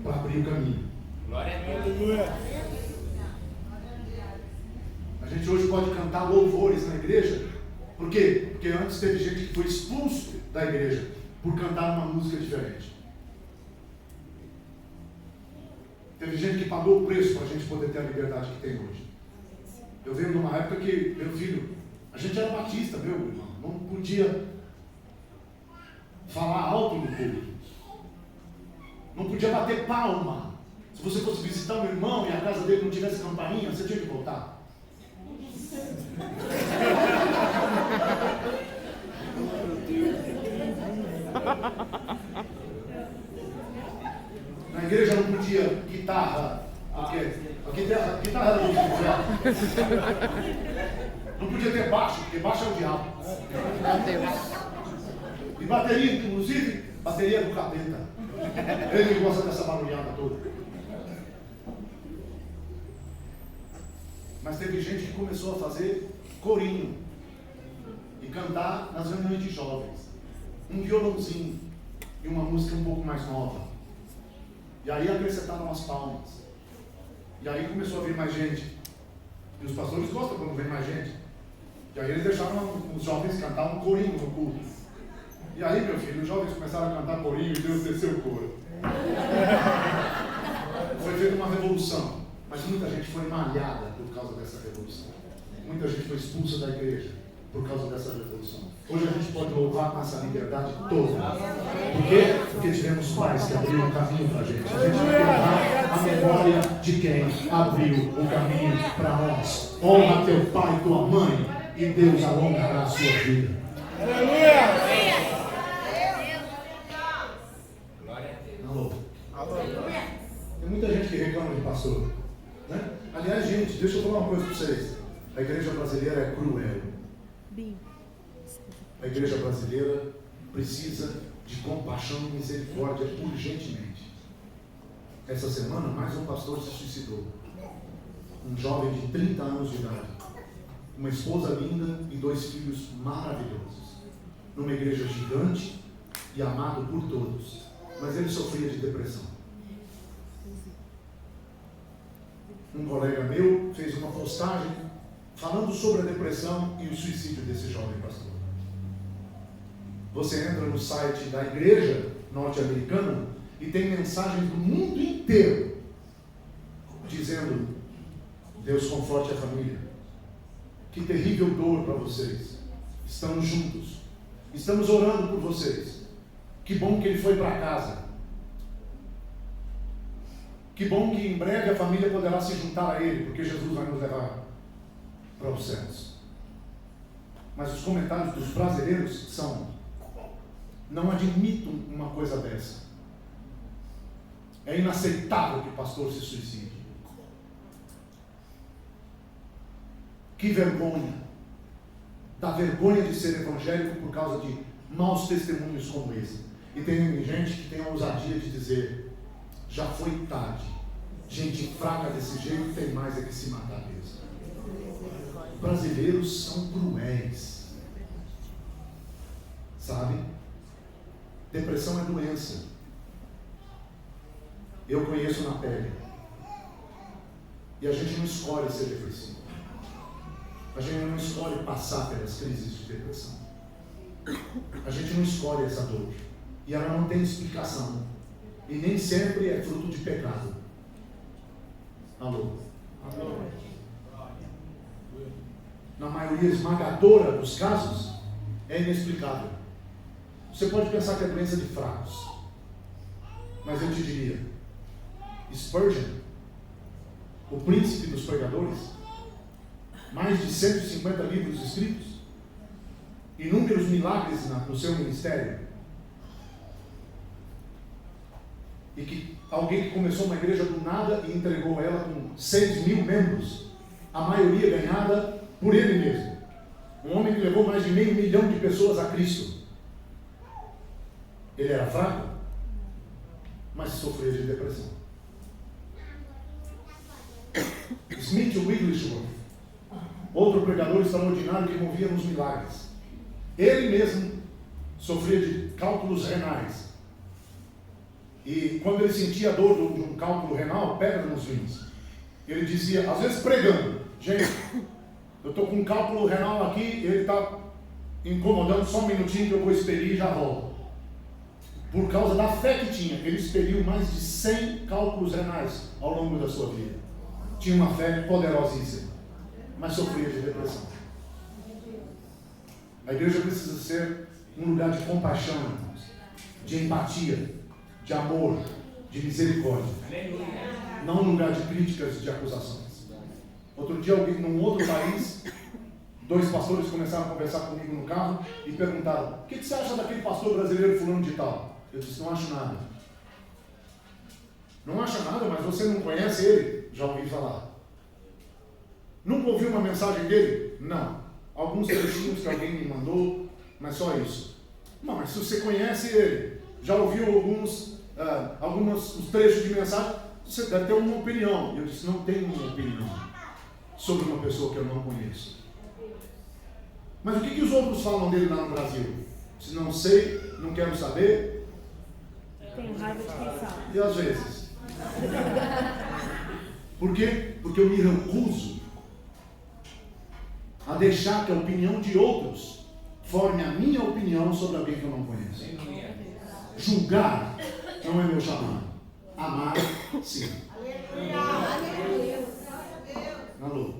para abrir o caminho. Glória a Deus. Aleluia. A gente hoje pode cantar louvores na igreja. Por quê? Porque antes teve gente que foi expulso da igreja por cantar uma música diferente. Teve gente que pagou o preço para a gente poder ter a liberdade que tem hoje. Eu venho de uma época que, meu filho, a gente era batista, meu irmão, não podia falar alto no público, não podia bater palma. Se você fosse visitar um irmão e a casa dele não tivesse campainha, você tinha que voltar. Na igreja não podia guitarra, porque a guitarra era do inferno. Não podia ter baixo, porque baixo é o diabo. Meu Deus. E bateria, inclusive, bateria do capeta. Ele gosta dessa barulhada toda. Mas teve gente que começou a fazer corinho e cantar nas reuniões de jovens. Um violãozinho e uma música um pouco mais nova. E aí acrescentaram as palmas. E aí começou a vir mais gente. E os pastores gostam quando vem mais gente. E aí eles deixaram os jovens cantar um corinho no culto. E aí, meu filho, os jovens começaram a cantar corinho e Deus desceu o coro. Foi feita uma revolução. Mas muita gente foi malhada por causa dessa revolução. Muita gente foi expulsa da igreja por causa dessa revolução. Hoje a gente pode louvar com essa liberdade toda. Por quê? Porque tivemos pais que abriram um caminho para a gente. A gente vai honrar a memória de quem abriu o caminho para nós. Honra teu pai e tua mãe e Deus alongará a sua vida. Aleluia. Glória a Deus. Alô? Tem muita gente que reclama de pastor. Né? Aliás, gente, deixa eu falar uma coisa para vocês. A igreja brasileira é cruel. A igreja brasileira precisa de compaixão e misericórdia urgentemente. Essa semana, mais um pastor se suicidou. Um jovem de 30 anos de idade. Uma esposa linda e 2 filhos maravilhosos. Numa igreja gigante e amado por todos. Mas ele sofria de depressão. Um colega meu fez uma postagem falando sobre a depressão e o suicídio desse jovem pastor. Você entra no site da igreja norte-americana e tem mensagens do mundo inteiro dizendo: Deus conforte a família. Que terrível dor para vocês. Estamos juntos. Estamos orando por vocês. Que bom que ele foi para casa. Que bom que em breve a família poderá se juntar a ele, porque Jesus vai nos levar para os céus. Mas os comentários dos brasileiros são: não admito uma coisa dessa. É inaceitável que o pastor se suicide. Que vergonha. Dá vergonha de ser evangélico por causa de maus testemunhos como esse. E tem gente que tem a ousadia de dizer: já foi tarde. Gente fraca desse jeito tem mais é que se matar mesmo. Brasileiros são cruéis. Sabe? Depressão é doença. Eu conheço na pele. E a gente não escolhe ser depressivo. A gente não escolhe passar pelas crises de depressão. A gente não escolhe essa dor. E ela não tem explicação. E nem sempre é fruto de pecado. Alô? Alô? Na maioria esmagadora dos casos, é inexplicável. Você pode pensar que é doença de fracos. Mas eu te diria, Spurgeon, o príncipe dos pregadores, mais de 150 livros escritos, inúmeros milagres no seu ministério, e que alguém que começou uma igreja do nada e entregou ela com 6.000 membros, a maioria ganhada por ele mesmo. Um homem que levou mais de 500 mil de pessoas a Cristo. Ele era fraco? mas sofria de depressão. Smith Wigglesworth, outro pregador extraordinário que movia nos milagres, ele mesmo sofria de cálculos renais. E quando ele sentia a dor de um cálculo renal, pedra nos rins, ele dizia, às vezes pregando, gente, eu estou com um cálculo renal aqui, ele está incomodando, só um minutinho que eu vou expelir e já volto. Por causa da fé que tinha, ele expeliu mais de 100 cálculos renais ao longo da sua vida. Tinha uma fé poderosíssima, mas sofria de depressão. A igreja precisa ser um lugar de compaixão, irmãos, de empatia, de amor, de misericórdia. Não um lugar de críticas e de acusações. Outro dia, num outro país, 2 pastores começaram a conversar comigo no carro e perguntaram: o que você acha daquele pastor brasileiro fulano de tal? Eu disse: não acho nada. Não acha nada, mas você não conhece ele? Já ouvi falar. Nunca ouviu uma mensagem dele? Não. Alguns trechinhos que alguém me mandou, mas só isso. Não, mas se você conhece ele, já ouviu alguns trechos de mensagem, você deve ter uma opinião. Eu disse: não tenho uma opinião sobre uma pessoa que eu não conheço. Mas o que os outros falam dele lá no Brasil? Se não sei, não quero saber. Tenho raiva de quem sabe. E às vezes. Por quê? Porque eu me recuso a deixar que a opinião de outros forme a minha opinião sobre alguém que eu não conheço. Julgar não é meu chamado. Amar, sim. Alô?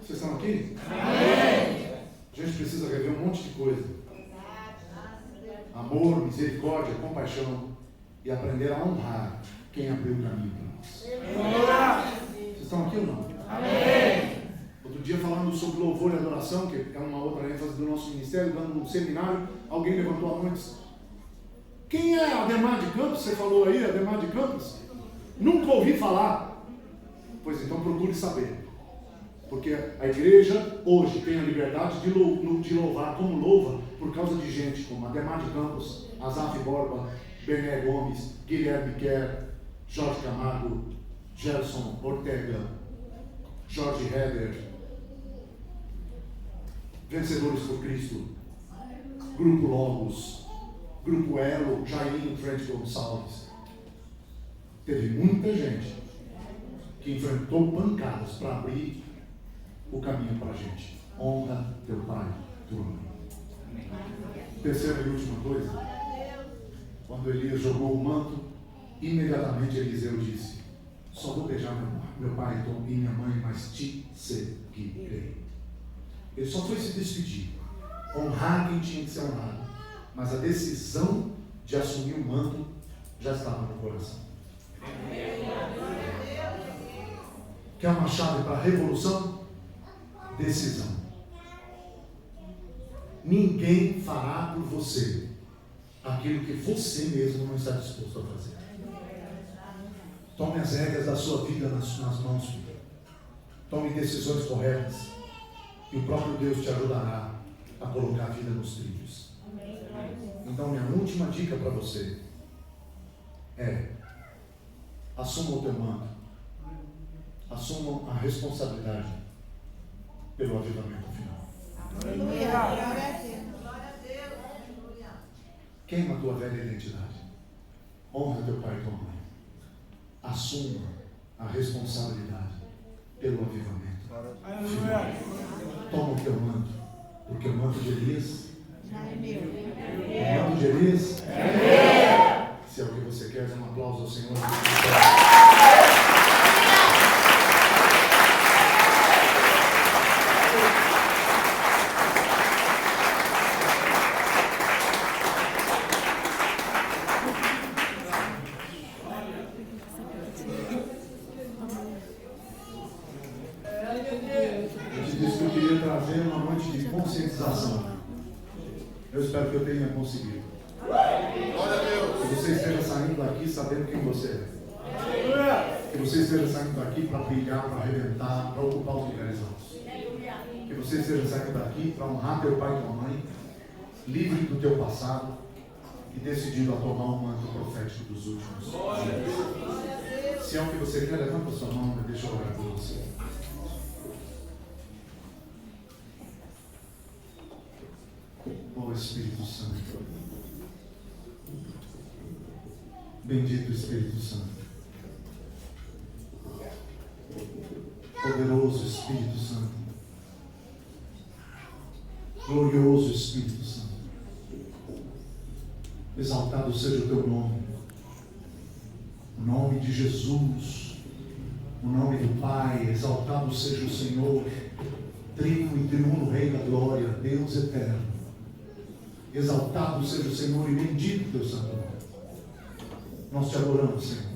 Vocês estão aqui? A gente precisa rever um monte de coisa. Amor, misericórdia, compaixão e aprender a honrar quem abriu o caminho para nós. Vocês estão aqui ou não? Outro dia, falando sobre louvor e adoração, que é uma outra ênfase do nosso ministério, dando um seminário, alguém levantou a mão e disse: quem é Ademar de Campos? Você falou aí, Ademar de Campos? Nunca ouvi falar. Pois então procure saber. Porque a igreja hoje tem a liberdade de louvar como louva por causa de gente como Ademar de Campos, Asaf Borba, Bené Gomes, Guilherme Kerr, Jorge Camargo, Gerson Ortega, Jorge Heder, Vencedores por Cristo, Grupo Logos, Grupo Elo, Jair Fred Gonçalves. Teve muita gente que enfrentou pancadas para abrir o caminho para a gente. Honra teu pai e tua mãe. Terceira e última coisa, quando Elias jogou o manto, imediatamente Eliseu disse: só vou beijar meu pai e minha mãe, mas te seguirei. Ele só foi se despedir, honrar quem tinha que ser honrado, mas a decisão de assumir o manto já estava no coração. Quer uma chave para a revolução? Decisão. Ninguém fará por você aquilo que você mesmo não está disposto a fazer. Tome as rédeas da sua vida nas mãos, filho. Tome decisões corretas e o próprio Deus te ajudará a colocar a vida nos trilhos. Então, minha última dica para você é: assuma o teu manto, assuma a responsabilidade pelo avivamento final. Queima a tua velha identidade. Honra teu pai e tua mãe. Assuma a responsabilidade pelo avivamento final. Toma o teu manto, porque o manto de Elias é meu. O manto de Elias é meu. Se é o que você quer, dê um aplauso ao Senhor. Eu espero que eu tenha conseguido. Que você esteja saindo daqui sabendo quem você é. Que você esteja saindo daqui para brilhar, para arrebentar, para ocupar os lugares altos. Que você esteja saindo daqui para honrar teu pai e tua mãe, livre do teu passado e decidido a tomar o manto profético dos últimos dias. Se é o que você quer, levanta a sua mão e deixa eu orar por você. Oh Espírito Santo, bendito Espírito Santo, poderoso Espírito Santo, glorioso Espírito Santo, exaltado seja o teu nome, o nome de Jesus, o nome do Pai, exaltado seja o Senhor, trino e triuno Rei da glória, Deus eterno, exaltado seja o Senhor e bendito teu santo nome. Nós te adoramos, Senhor.